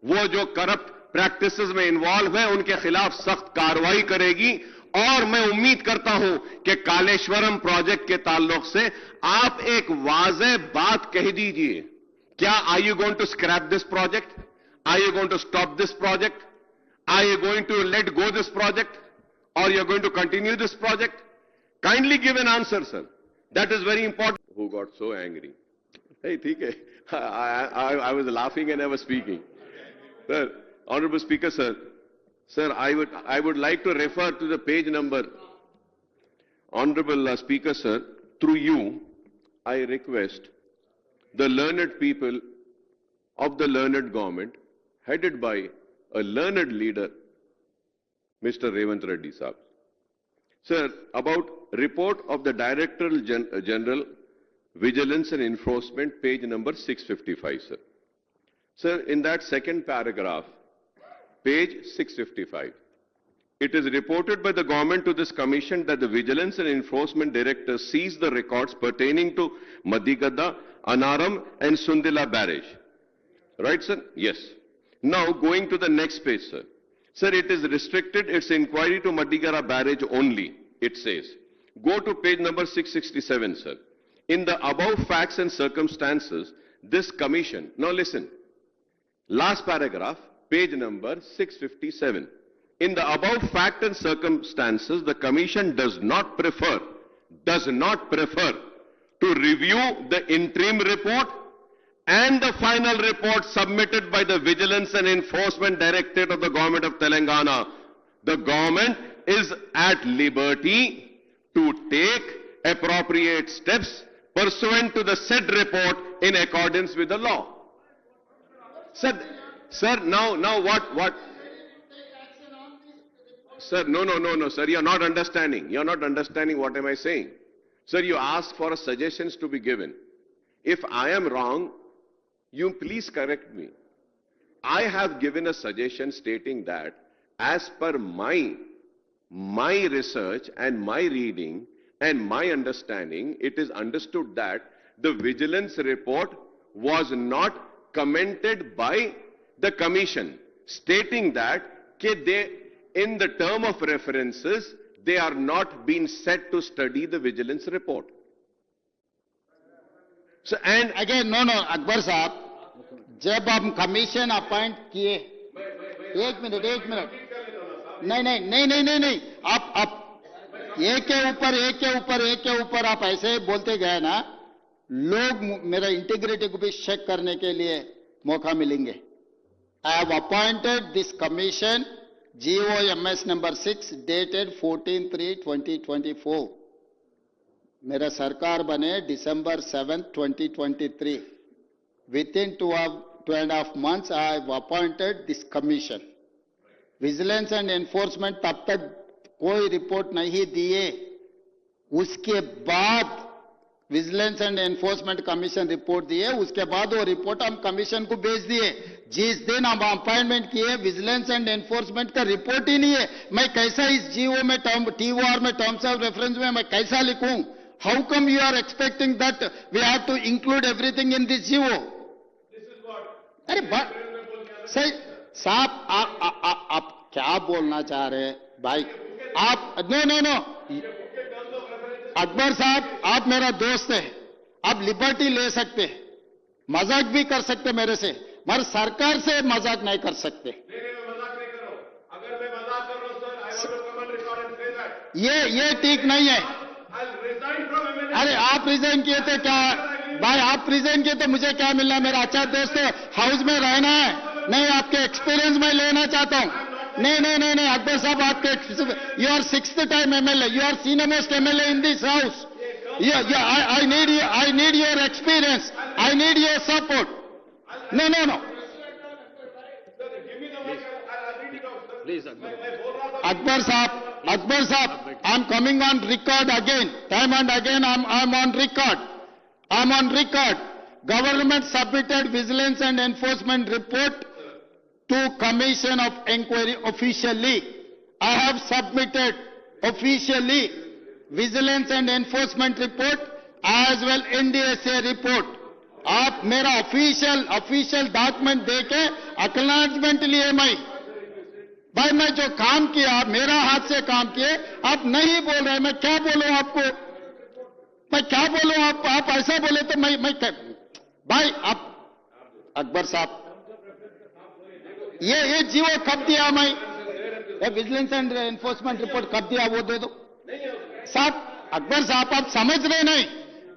वो जो करप्ट प्रैक्टिसेस में इन्वॉल्व है उनके खिलाफ सख्त कार्रवाई करेगी, और मैं उम्मीद करता हूं कि कालेश्वरम प्रोजेक्ट के ताल्लुक से आप एक वाज़ेह बात कह दीजिए। क्या are you going to scrap this project? Are you going to stop this project? Are you going to let go this project, or you are going to continue this project? Kindly give an answer, sir. That is very important. Who got so angry? Hey, theek hai. I was laughing and I was speaking. Sir, Honorable Speaker, sir. Sir, I would like to refer to the page number. Honorable Speaker, sir, through you, I request the learned people of the learned government, headed by a learned leader, Mr. Revanth Reddy sir. Sir, about report of the Director General Vigilance and Enforcement, page number 655, sir. Sir, in that second paragraph, page 655, it is reported by the government to this commission that the Vigilance and Enforcement Director seized the records pertaining to Madigadda, Anaram and Sundila barrage. Right, sir? Yes. Now, going to the next page, sir. Sir, it is restricted its inquiry to Madigara barrage only, it says. Go to page number 667, sir. In the above facts and circumstances, this commission, now listen, last paragraph, page number 657. In the above fact and circumstances, the commission does not prefer to review the interim report and the final report submitted by the Vigilance and Enforcement Directorate of the Government of Telangana. The government is at liberty to take appropriate steps pursuant to the said report in accordance with the law. Sir, now what? Sir, no, sir, you're not understanding. You're not understanding what am I saying. Sir, you asked for suggestions to be given. If I am wrong, you please correct me. I have given a suggestion stating that as per my research and my reading and my understanding, it is understood that the vigilance report was not commented by the commission, stating that in the term of references, they are not being set to study the vigilance report. So, and again, no, Akbar साहब, जब हम commission appoint किए, एक minute, नहीं, आप एक के ऊपर आप ऐसे बोलते गए ना, लोग मेरा इंटीग्रिटी को भी चेक करने के लिए मौका मिलेंगे. I have appointed this commission GOMS number 6 dated 14/3/2024. मेरा सरकार बने December 7, 2023. Within 2.5 months, I have appointed this commission. Vigilance and enforcement तब तक कोई रिपोर्ट नहीं दिए. उसके बाद vigilance and enforcement commission report दिए. उसके बाद वो रिपोर्ट हम कमीशन को भेज दिए. जिस दिन हम अपॉइंटमेंट किए विजिलेंस एंड एनफोर्समेंट का रिपोर्ट ही नहीं है. मैं कैसा इस जीओ में TOR में टर्म्स ऑफ रेफरेंस में मैं कैसा लिखूं? How come you are expecting that we have to include everything in this GO? अरे सही साहब, आप क्या बोलना चाह रहे हैं भाई? आप नो अकबर साहब, आप मेरा दोस्त है, आप लिबर्टी ले सकते हैं, मजाक भी कर सकते मेरे से, मगर सरकार से मजाक नहीं कर सकते. ये ठीक नहीं है. अरे आप रिजाइन किए थे क्या भाई? आप रिजाइन किए तो मुझे क्या मिलना? मेरा अच्छा दोस्त है, हाउस में रहना है. नहीं, आपके एक्सपीरियंस मैं लेना चाहता हूं. नहीं अकबर साहब, आपके you are 6th time MLA, you are senior most MLA in this house. I need your experience, I need your support. No. Please, Akbar. Akbar Sahab, I'm coming on record again, time and again. I'm on record. Government submitted vigilance and enforcement report to Commission of Inquiry officially. I have submitted officially vigilance and enforcement report as well NDSA report. आप मेरा official document देके acknowledgement लिए. मैं जो काम किया, मेरा हाथ से काम किए, आप नहीं बोल रहे. मैं क्या बोलूं आपको? आप ऐसा बोले तो मैं भाई, आप अकबर साहब, ये जीवो कब दिया? मैं विजिलेंस एंड एनफोर्समेंट रिपोर्ट कब दिया? वो दे दो साहब. अकबर साहब, आप समझ रहे नहीं.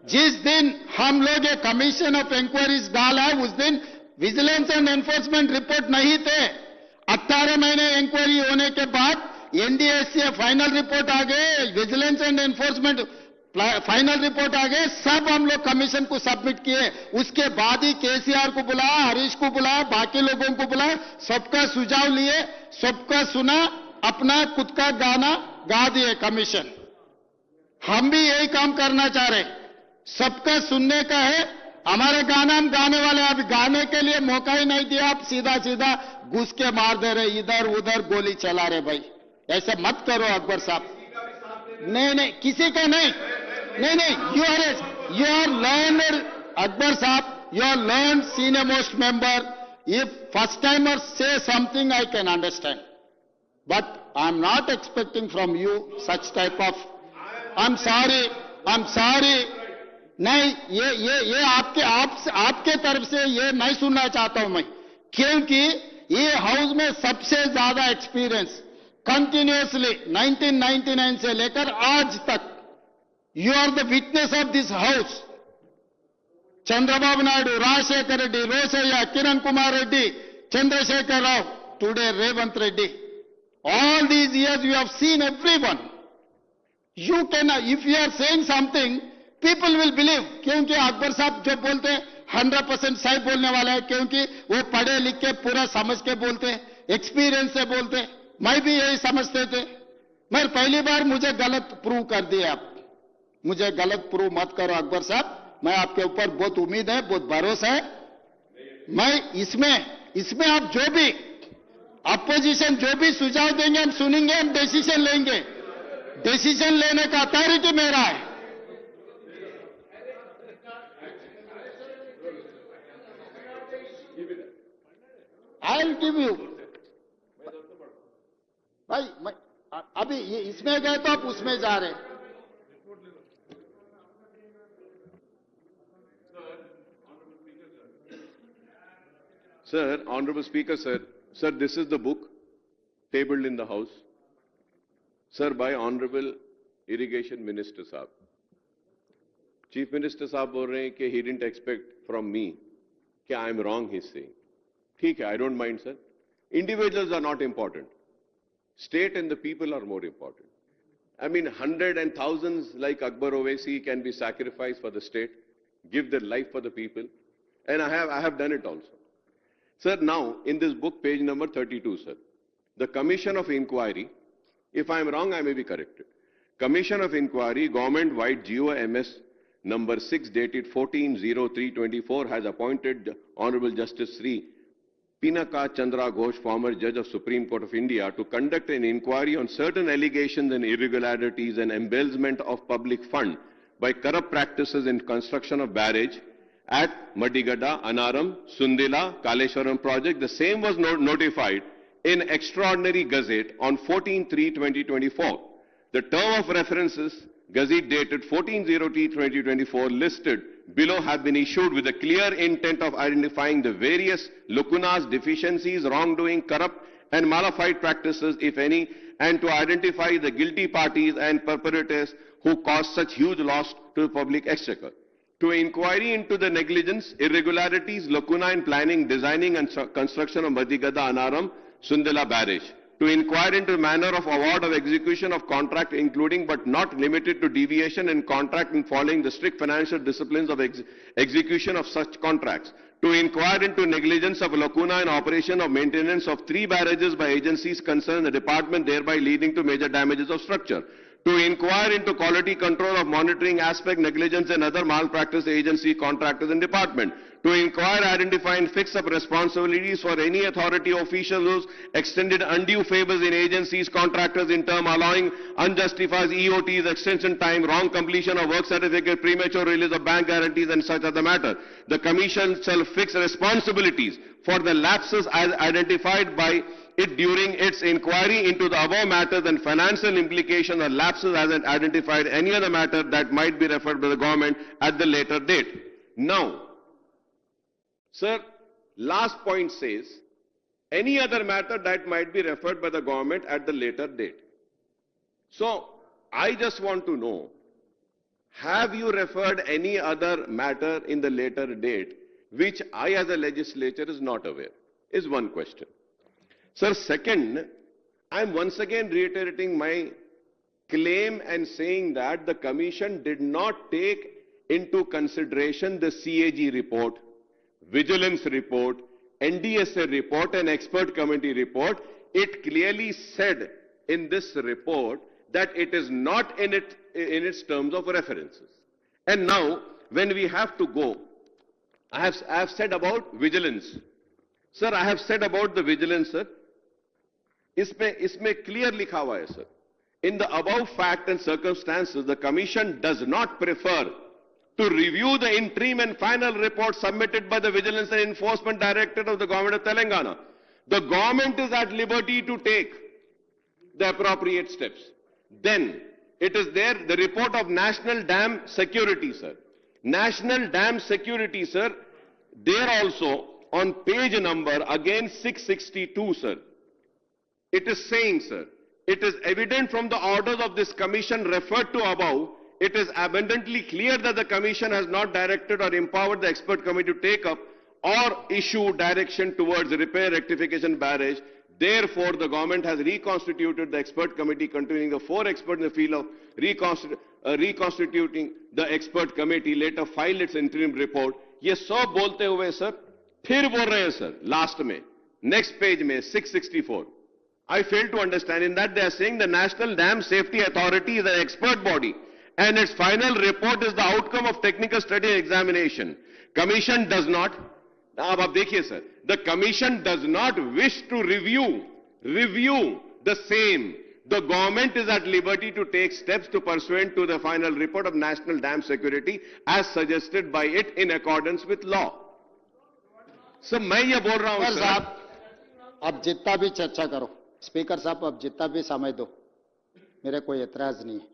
जिस दिन हम लोग ये कमीशन ऑफ इंक्वायरीज डाला, उस दिन विजिलेंस एंड एनफोर्समेंट रिपोर्ट नहीं थे. 18 महीने इंक्वायरी होने के बाद NDSA फाइनल रिपोर्ट आ गए, vigilance and enforcement final report आ गए. सब हम लोग कमीशन को सबमिट किए. उसके बाद ही KCR को बुलाया, हरीश को बुलाया, बाकी लोगों को बुलाया, सबका सुझाव लिए, सबका सुना, अपना खुद का गाना गा दिए कमीशन. हम भी यही काम करना चाह रहे. सबका सुनने का है. हमारे गाना हम गाने वाले. अब गाने के लिए मौका ही नहीं दिया. आप सीधा घुस के मार दे रहे, इधर उधर गोली चला रहे. भाई ऐसा मत करो अकबर साहब. नहीं, किसी का नहीं. You are learned, Akbar Saab, you are learned senior most member. If first timers say something, I can understand. But I'm not expecting from you such type of, I'm sorry. नहीं, ये आपके तरफ से ये नहीं सुनना चाहता हूं मैं. क्योंकि ये हाउस में सबसे ज्यादा एक्सपीरियंस कंटिन्यूअसली 1999 से लेकर आज तक you are the witness of this house. Chandrababu Naidu, Rajshekar Reddy, Rosaya, Kiran Kumar Reddy, Chandrasekhar Rao, today Revanth Reddy. All these years you have seen everyone. You can, if you are saying something, people will believe. क्योंकि अकबर साहब जो बोलते हैं 100% सही बोलने वाला है. क्योंकि वो पढ़े लिख के पूरा समझ के बोलते हैं, एक्सपीरियंस से बोलते हैं. मैं भी यही समझते थे. मैं पहली बार मुझे गलत प्रूव कर दिए. आप मुझे गलत प्रूव मत करो अकबर साहब. मैं आपके ऊपर बहुत उम्मीद है, बहुत भरोसा है. मैं इसमें आप जो भी अपोजिशन जो भी सुझाव देंगे हम सुनेंगे, हम डिसीजन लेंगे. डिसीजन लेने का अथॉरिटी मेरा है. I will give you. भाई अभी इसमें गए तो आप उसमें जा रहे. Sir, Honorable Speaker, sir, this is the book tabled in the House. Sir, by Honorable Irrigation Minister Saab. Chief Minister Saab बोल रहे हैं कि he didn't expect from me कि I am wrong, he's saying. ठीक है, I don't mind, sir. Individuals are not important. State and the people are more important. I mean, hundreds and thousands like Akbar Owaisi can be sacrificed for the state, give their life for the people. And I have done it also. Sir, now, in this book, page number 32, sir, the Commission of Inquiry, if I am wrong, I may be corrected. Commission of Inquiry, government-wide GOMS number 6, dated 14/03/24, has appointed Honorable Justice Sri Pinaka Chandra Ghosh, former Judge of Supreme Court of India, to conduct an inquiry on certain allegations and irregularities and embezzlement of public fund by corrupt practices in construction of barrage at Madigada, Anaram, Sundila, Kaleshwaram project. The same was notified in Extraordinary Gazette on 14/3/2024. The term of references, Gazette dated 14/03/2024, listed below have been issued with the clear intent of identifying the various lacunas, deficiencies, wrongdoing, corrupt and malified practices, if any, and to identify the guilty parties and perpetrators who caused such huge loss to the public exchequer. To inquiry into the negligence, irregularities, lacuna in planning, designing and construction of Madigada, Anaram, Sundila barrage. To inquire into the manner of award of execution of contract, including but not limited to deviation in contract and following the strict financial disciplines of execution of such contracts. To inquire into negligence of lacuna in operation of maintenance of 3 barrages by agencies concerned in the department, thereby leading to major damages of structure. To inquire into quality control of monitoring aspect, negligence and other malpractice agency, contractors and department. To inquire, identify and fix up responsibilities for any authority officials who extended undue favors in agencies, contractors in term allowing unjustified EOTs, extension time, wrong completion of work certificate, premature release of bank guarantees and such other matter. The Commission shall fix responsibilities for the lapses as identified by it during its inquiry into the above matters and financial implications or lapses as identified any other matter that might be referred by the government at the later date. Now, sir, last point says, any other matter that might be referred by the government at the later date. So, I just want to know, have you referred any other matter in the later date which I as a legislature is not aware? Is one question. Sir, second, I am once again reiterating my claim and saying that the Commission did not take into consideration the CAG report, Vigilance report, NDSA report and Expert Committee report. It clearly said in this report that it is not in its terms of references. And now, when we have to go, I have said about vigilance. Sir, I have said about the vigilance, sir. इसमें clear लिखा हुआ है, sir. In the above fact and circumstances, the Commission does not prefer to review the interim and final report submitted by the Vigilance and Enforcement Directorate of the Government of Telangana. The government is at liberty to take the appropriate steps. Then, it is there, the report of National Dam Security, sir. National Dam Security, sir, there also, on page number, again 662, sir. It is saying, sir, it is evident from the orders of this Commission referred to above, it is abundantly clear that the Commission has not directed or empowered the Expert Committee to take up or issue direction towards repair rectification barrage. Therefore, the government has reconstituted the Expert Committee containing the 4 experts in the field of reconstituting the Expert Committee, later filed its interim report. ये सब बोलते हुए sir फिर बोल रहे हैं sir last में next page में 664. I fail to understand. In that they are saying the National Dam Safety Authority is an expert body and its final report is the outcome of technical study and examination. Commission does not, अब आप देखिए sir, the Commission does not wish to review the same. The government is at liberty to take steps to pursuant to the final report of National Dam Security as suggested by it in accordance with law. So मैं ये बोल रहा हूँ sir, अब जितना भी चर्चा करो, स्पीकर साहब अब जितना भी समय दो, मेरे कोई एतराज नहीं है.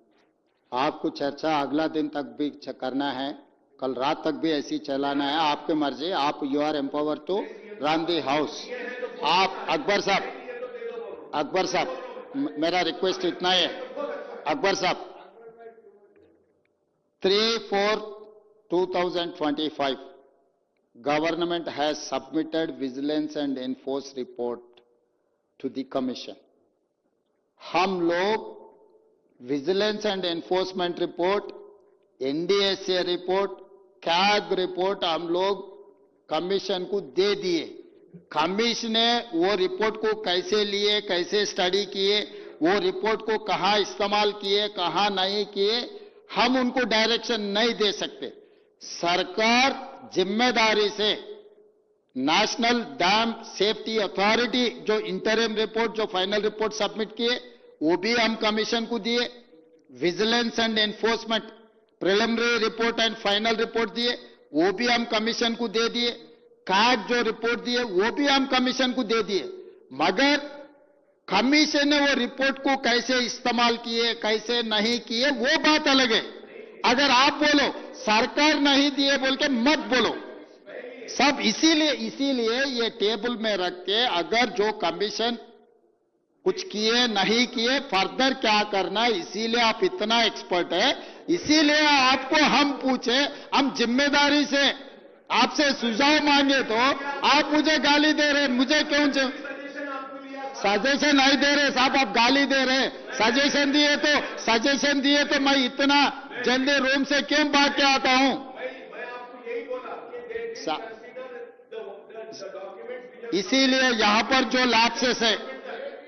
आपको चर्चा अगला दिन तक भी करना है, कल रात तक भी ऐसी चलाना है, आपके मर्जी. आप you are empower to run the house. आप अकबर साहब मेरा रिक्वेस्ट इतना है, अकबर साहब 3/4/2025 government has submitted vigilance and enforce report to the Commission. हम लोग vigilance and enforcement report, NDSA report, CAG report हम लोग कमीशन को दे दिए। कमीशन ने वो रिपोर्ट को कैसे लिए, कैसे स्टडी किए, वो रिपोर्ट को कहां इस्तेमाल किए, कहां नहीं किए, हम उनको डायरेक्शन नहीं दे सकते। सरकार जिम्मेदारी से नेशनल डैम सेफ्टी अथॉरिटी जो इंटरिम रिपोर्ट, जो फाइनल रिपोर्ट सबमिट किए, वो भी हम कमीशन को दिए। Vigilance and enforcement preliminary report and final report दिए, वो भी हम कमीशन को दे दिए। कैग जो रिपोर्ट दिए वो भी हम कमीशन को दे दिए। मगर कमीशन ने वो रिपोर्ट को कैसे इस्तेमाल किए, कैसे नहीं किए, वो बात अलग है। अगर आप बोलो सरकार नहीं दिए बोल के मत बोलो सब। इसीलिए ये टेबल में रख के अगर जो कमीशन कुछ किए नहीं किए, फर्दर क्या करना, इसीलिए आप इतना एक्सपर्ट है, इसीलिए आपको हम पूछे, हम जिम्मेदारी से आपसे सुझाव मांगे तो आप मुझे गाली दे रहे। मुझे क्यों सजेशन नहीं दे रहे साहब, आप गाली दे रहे। सजेशन दिए तो मैं इतना जल्दी रूम से क्यों भाग के आता हूं? इसीलिए यहां पर जो लैप्सेस है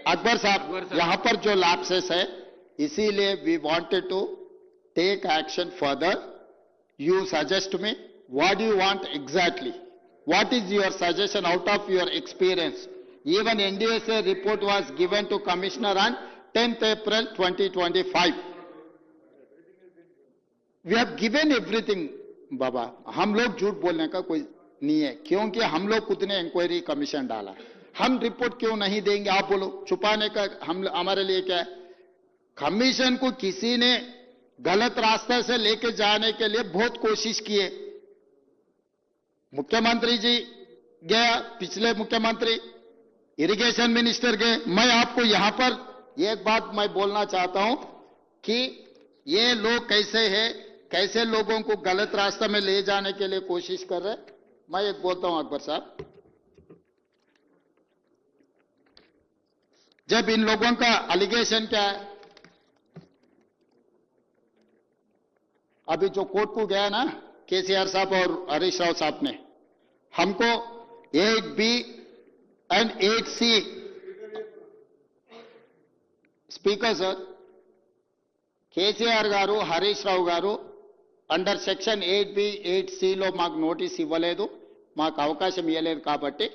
अकबर साहब, यहां पर जो लैप्सेस है, इसीलिए we wanted to take action further. You suggest me what do you want exactly? What is your suggestion out of your experience? Even NDSA report was given to Commissioner on 10th April 2025. We have given everything, बाबा। हम लोग झूठ बोलने का कोई नहीं है, क्योंकि हम लोग खुद ने इंक्वायरी कमीशन डाला। हम रिपोर्ट क्यों नहीं देंगे? आप बोलो, छुपाने का हमारे लिए क्या है? कमीशन को किसी ने गलत रास्ते से लेके जाने के लिए बहुत कोशिश किए। मुख्यमंत्री जी गया, पिछले मुख्यमंत्री, इरिगेशन मिनिस्टर गए। मैं आपको यहां पर एक बात मैं बोलना चाहता हूं कि ये लोग कैसे हैं, कैसे लोगों को गलत रास्ते में ले जाने के लिए कोशिश कर रहे। मैं एक बोलता हूं अकबर साहब, जब इन लोगों का एलिगेशन क्या है, अभी जो कोर्ट को गया ना केसीआर साहब और हरीश राव साहब ने, हमको 8B and 8C speaker sir, KCR గారు హరీష్ రావు గారు అండర్ సెక్షన్ 8B 8C లో మాకు నోటీస్ ఇవ్వలేదు, మాకు అవకాశం ఇవ్వలేదు, కాబట్టి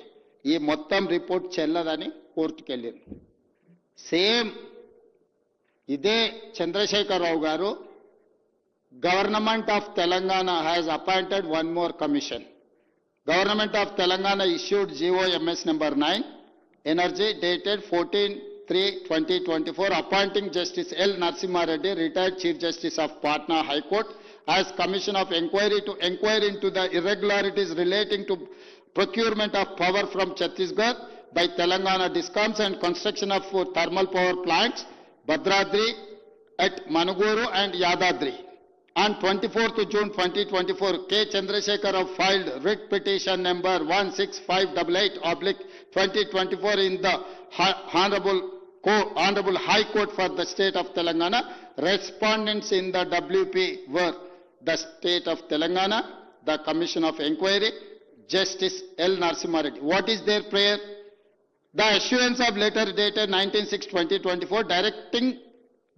ఈ మొత్తం రిపోర్ట్ చెల్లదని కోర్టుకు వెళ్ళారు. సేమ్ ఇదే చంద్రశేఖరరావు గారు, Government of Telangana has appointed one more commission. Government of Telangana issued GOMS number 9, Energy, dated 14/3/2024, appointing Justice L. Narasimha Reddy, retired Chief Justice of Patna High Court, as Commission of Inquiry to inquire into the irregularities relating to procurement of power from Chhattisgarh by Telangana Discoms and construction of thermal power plants, Bhadradri at Manuguru and Yadadri. On 24th June 2024, K. Chandrasekhar Rao filed writ petition number 16588/2024 in the Honorable High Court for the State of Telangana. Respondents in the WP were the State of Telangana, the Commission of Inquiry, Justice L. Narasimha Reddy. What is their prayer? The issuance of letter dated 19/6/2024 directing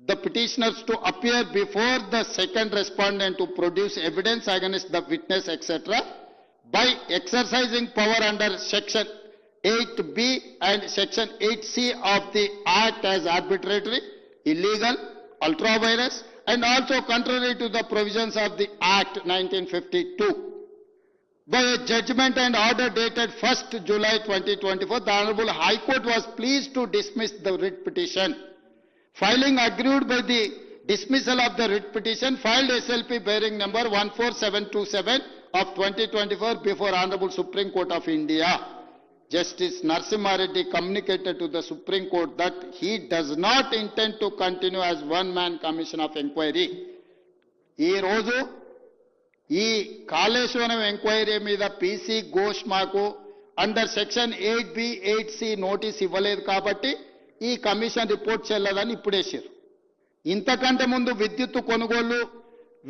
the petitioners to appear before the second respondent to produce evidence against the witness, etc., by exercising power under Section 8B and Section 8C of the Act as arbitrary, illegal, ultra-virus, and also contrary to the provisions of the Act 1952. By a judgment and order dated 1st July 2024, the Honorable High Court was pleased to dismiss the writ petition. Filing agreed by the dismissal of the writ petition, filed SLP bearing number 14727 of 2024 before Honorable Supreme Court of India. Justice Narasimha Reddy communicated to the Supreme Court that he does not intend to continue as one-man commission of inquiry. ఈ రోజు ఈ Kaleshwaram enquiry మీద PC Ghosh మాకు under section 8B 8C notice ఇవ్వలేదు, కాబట్టి ఈ commission report చెల్లదని ఇప్పుడేసారు. ఇంతకంటే ముందు విద్యుత్ కొనుగోలు,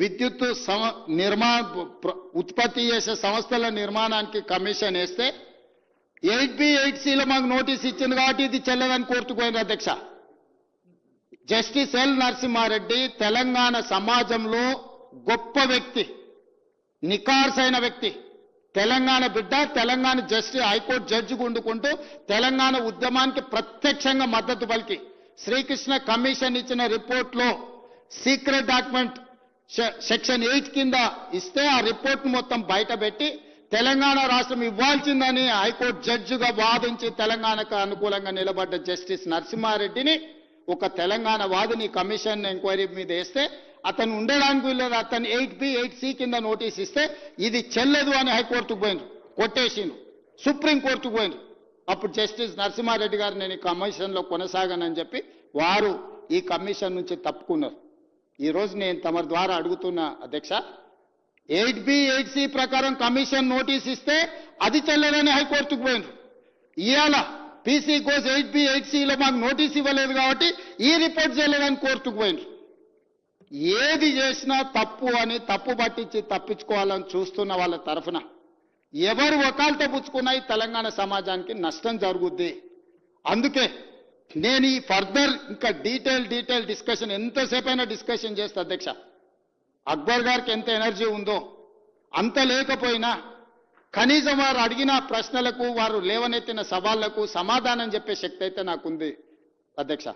విద్యుత్ ఉత్పత్తి చేసే సంస్థల నిర్మాణానికి కమిషన్ వేస్తే 8B 8Cలో మాకు నోటీస్ ఇచ్చింది కాబట్టి ఇది చెల్లదని కోర్టుకు పోయింది అధ్యక్ష. జస్టిస్ ఎల్ నరసింహారెడ్డి తెలంగాణ సమాజంలో గొప్ప వ్యక్తి, నికార్సైన వ్యక్తి, తెలంగాణ బిడ్డ, తెలంగాణ హైకోర్టు జడ్జి ఉండుకుంటూ తెలంగాణ ఉద్యమానికి ప్రత్యక్షంగా మద్దతు పలికి శ్రీకృష్ణ కమిషన్ ఇచ్చిన రిపోర్ట్లో సీక్రెట్ డాక్యుమెంట్ సెక్షన్ 8 కింద ఇస్తే ఆ రిపోర్ట్ మొత్తం బయటపెట్టి తెలంగాణ రాష్ట్రం ఇవ్వాల్సిందని హైకోర్టు జడ్జిగా వాదించి తెలంగాణకు అనుకూలంగా నిలబడ్డ జస్టిస్ నరసింహారెడ్డిని ఒక తెలంగాణ వాదిని కమిషన్ ఎంక్వైరీ మీద వేస్తే అతను ఉండడానికి వీళ్ళదు, అతను 8B 8C కింద నోటీస్ ఇస్తే ఇది చెల్లదు అని హైకోర్టుకు పోయినారు, కొట్టేసిండు, సుప్రీంకోర్టుకు పోయినారు. అప్పుడు జస్టిస్ నరసింహారెడ్డి గారు నేను ఈ కమిషన్లో కొనసాగనని చెప్పి వారు ఈ కమిషన్ నుంచి తప్పుకున్నారు. ఈరోజు నేను తమ ద్వారా అడుగుతున్న అధ్యక్ష, 8B 8C ప్రకారం కమిషన్ నోటీస్ ఇస్తే అది చెల్లదని హైకోర్టుకు పోయినారు. ఇవాళ PC గోస్ 8B 8Cలో మాకు నోటీస్ ఇవ్వలేదు కాబట్టి ఈ రిపోర్ట్ చెల్లదని కోర్టుకు పోయినారు. ఏది చేసినా తప్పు అని తప్పు పట్టించి తప్పించుకోవాలని చూస్తున్న వాళ్ళ తరఫున ఎవరు వకాలతో పుచ్చుకున్నా ఈ తెలంగాణ సమాజానికి నష్టం జరుగుద్ది. అందుకే నేను ఈ ఫర్దర్ ఇంకా డీటెయిల్ డిస్కషన్ ఎంతసేపైనా డిస్కషన్ చేస్తా అధ్యక్ష. అక్బర్ గారికి ఎంత ఎనర్జీ ఉందో అంత లేకపోయినా కనీసం వారు అడిగిన ప్రశ్నలకు, వారు లేవనెత్తిన సవాళ్లకు సమాధానం చెప్పే శక్తి అయితే నాకుంది అధ్యక్ష.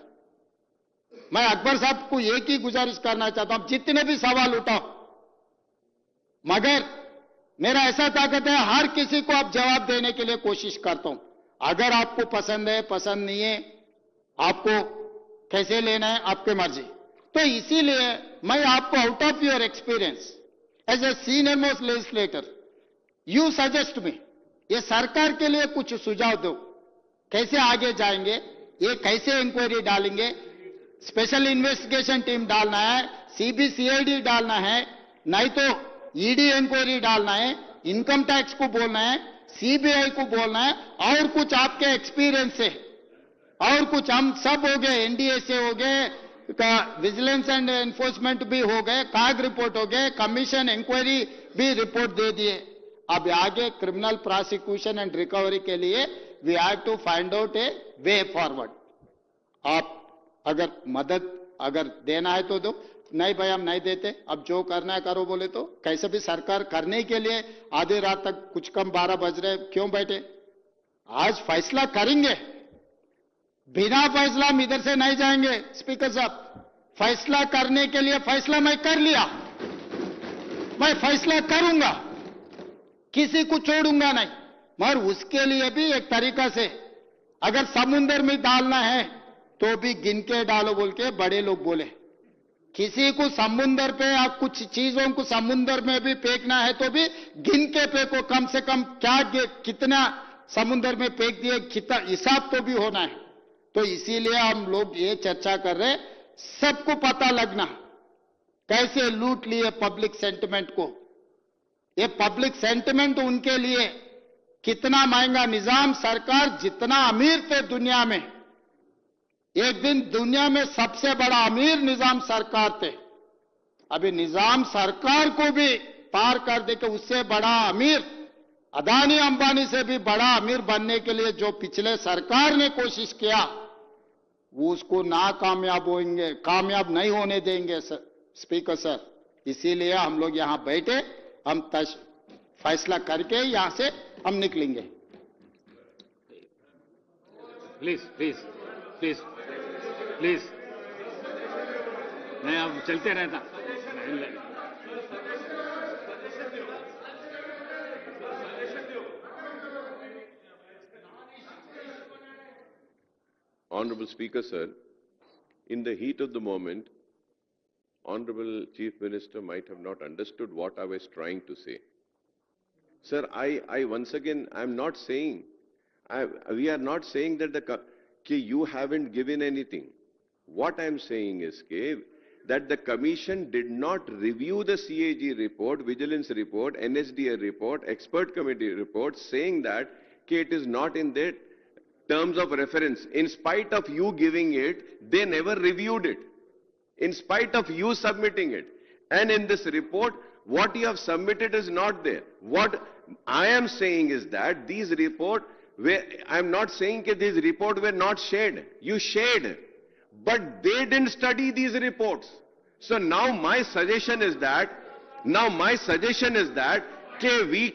मैं अकबर साहब को एक ही गुजारिश करना चाहता हूं, जितने भी सवाल उठाओ, मगर मेरा ऐसा ताकत है हर किसी को आप जवाब देने के लिए कोशिश करता हूं. अगर आपको पसंद है, पसंद नहीं है, आपको कैसे लेना है आपकी मर्जी. तो इसीलिए मैं आपको out of your experience as a senior most legislator you suggest me, ये सरकार के लिए कुछ सुझाव दो, कैसे आगे जाएंगे, ये कैसे इंक्वायरी डालेंगे, स्पेशल इन्वेस्टिगेशन टीम डालना है, CBCID डालना है, नहीं तो ED इंक्वायरी डालना है, इनकम टैक्स को बोलना है, CBI को बोलना है, और कुछ आपके एक्सपीरियंस से, और कुछ हम सब हो गए, NDSA हो गए, विजिलेंस एंड एनफोर्समेंट भी हो गए, काग रिपोर्ट हो गए, कमीशन इंक्वायरी भी रिपोर्ट दे दिए. अब आगे क्रिमिनल प्रोसिक्यूशन एंड रिकवरी के लिए we have to find out a way forward. आप अगर मदद अगर देना है तो दो, नहीं भाई हम नहीं देते, अब जो करना है करो बोले तो कैसे भी सरकार करने के लिए आधी रात तक कुछ कम 12 बज रहे क्यों बैठे. आज फैसला करेंगे, बिना फैसला हम इधर से नहीं जाएंगे. स्पीकर साहब, फैसला करने के लिए फैसला मैं कर लिया, मैं फैसला करूंगा, किसी को छोड़ूंगा नहीं, मगर उसके लिए भी एक तरीका से अगर समुद्र में डालना है तो भी गिन के डालो बोल के बड़े लोग बोले. किसी को समुद्र पे या कुछ चीजों को समुद्र में भी फेंकना है तो भी गिन के फेंको, कम से कम क्या कितना समुद्र में फेंक दिए, कितना हिसाब तो भी होना है. तो इसीलिए हम लोग ये चर्चा कर रहे, सबको पता लगना कैसे लूट लिए पब्लिक सेंटिमेंट को. ये पब्लिक सेंटिमेंट उनके लिए कितना महंगा निजाम. सरकार जितना अमीर थे दुनिया में, एक दिन दुनिया में सबसे बड़ा अमीर निजाम सरकार थे, अभी निजाम सरकार को भी पार कर दे के उससे बड़ा अमीर, अदानी अंबानी से भी बड़ा अमीर बनने के लिए जो पिछले सरकार ने कोशिश किया वो उसको नाकामयाब होंगे, कामयाब नहीं होने देंगे स्पीकर सर. इसीलिए हम लोग यहां बैठे, हम फैसला करके यहां से हम निकलेंगे. प्लीज प्लीज प्लीज प्लीज, मैं अब चलते रहता. Honorable Speaker, sir, in the heat of the moment, Honorable Chief Minister might have not understood what I was trying to say. Sir, I once again, I'm not saying, we are not saying that you haven't given anything. What I'm saying is that the Commission did not review the CAG report, Vigilance report, NSDA report, Expert Committee report, saying that it is not in that terms of reference. In spite of you giving it, they never reviewed it. In spite of you submitting it. And in this report, what you have submitted is not there. What I am saying is that these report, I am not saying that these reports were not shared. You shared. But they didn't study these reports. So now my suggestion is that, we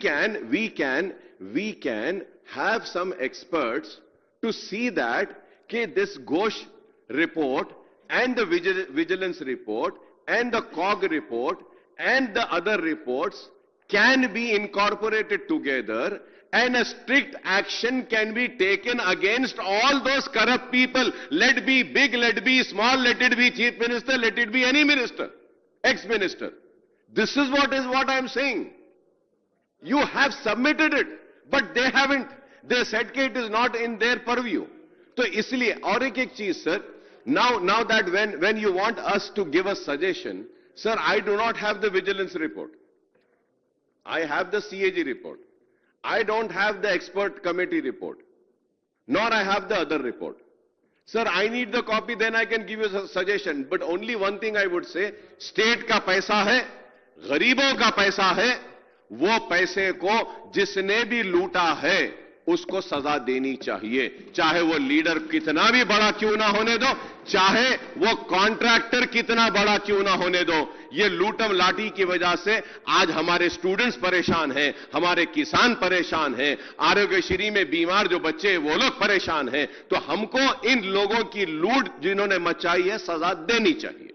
can have some experts to see that this Ghosh report and the vigilance report and the COG report and the other reports can be incorporated together and a strict action can be taken against all those corrupt people. Let it be big, let it be small, let it be chief minister, let it be any minister, ex-minister. This is what I am saying. You have submitted it, but they haven't. They said it is not in their purview. So isliye aur ek cheez sir, now that when you want us to give a suggestion, sir, I do not have the vigilance report. I have the CAG report. I don't have the expert committee report, nor I have the other report. Sir, I need the copy, then I can give you a suggestion. But only one thing I would say, state का पैसा है, गरीबों का पैसा है, वो पैसे को जिसने भी लूटा है, उसको सजा देनी चाहिए. चाहे वो लीडर कितना भी बड़ा क्यों ना होने दो, चाहे वो कॉन्ट्रैक्टर कितना बड़ा क्यों ना होने दो. ये लूटम लाठी की वजह से आज हमारे स्टूडेंट्स परेशान हैं, हमारे किसान परेशान हैं, आरोग्यश्री में बीमार जो बच्चे हैं वो लोग परेशान हैं. तो हमको इन लोगों की लूट जिन्होंने मचाई है सजा देनी चाहिए.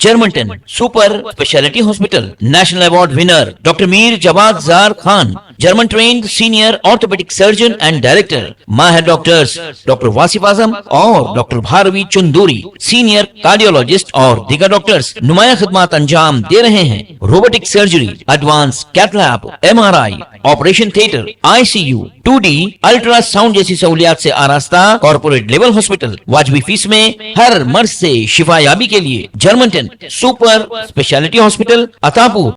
Germantown Super Speciality Hospital National Award winner Dr. Mir Jawad Zar Khan, German trained senior orthopedic surgeon and director. Mahir doctors Dr. Wasif Azam और Dr. Bharvi Chunduri, senior cardiologist और दिगर डॉक्टर्स नुमाया खिदमत अंजाम दे रहे हैं. Robotic surgery, advance cath lab, MRI, operation theatre, ICU, 2D ultrasound जैसी सहूलियात से आरास्ता कॉर्पोरेट लेवल हॉस्पिटल. वाजबी फीस में हर मर्ज से शिफायाबी के लिए Germanten super speciality hospital, Attapur.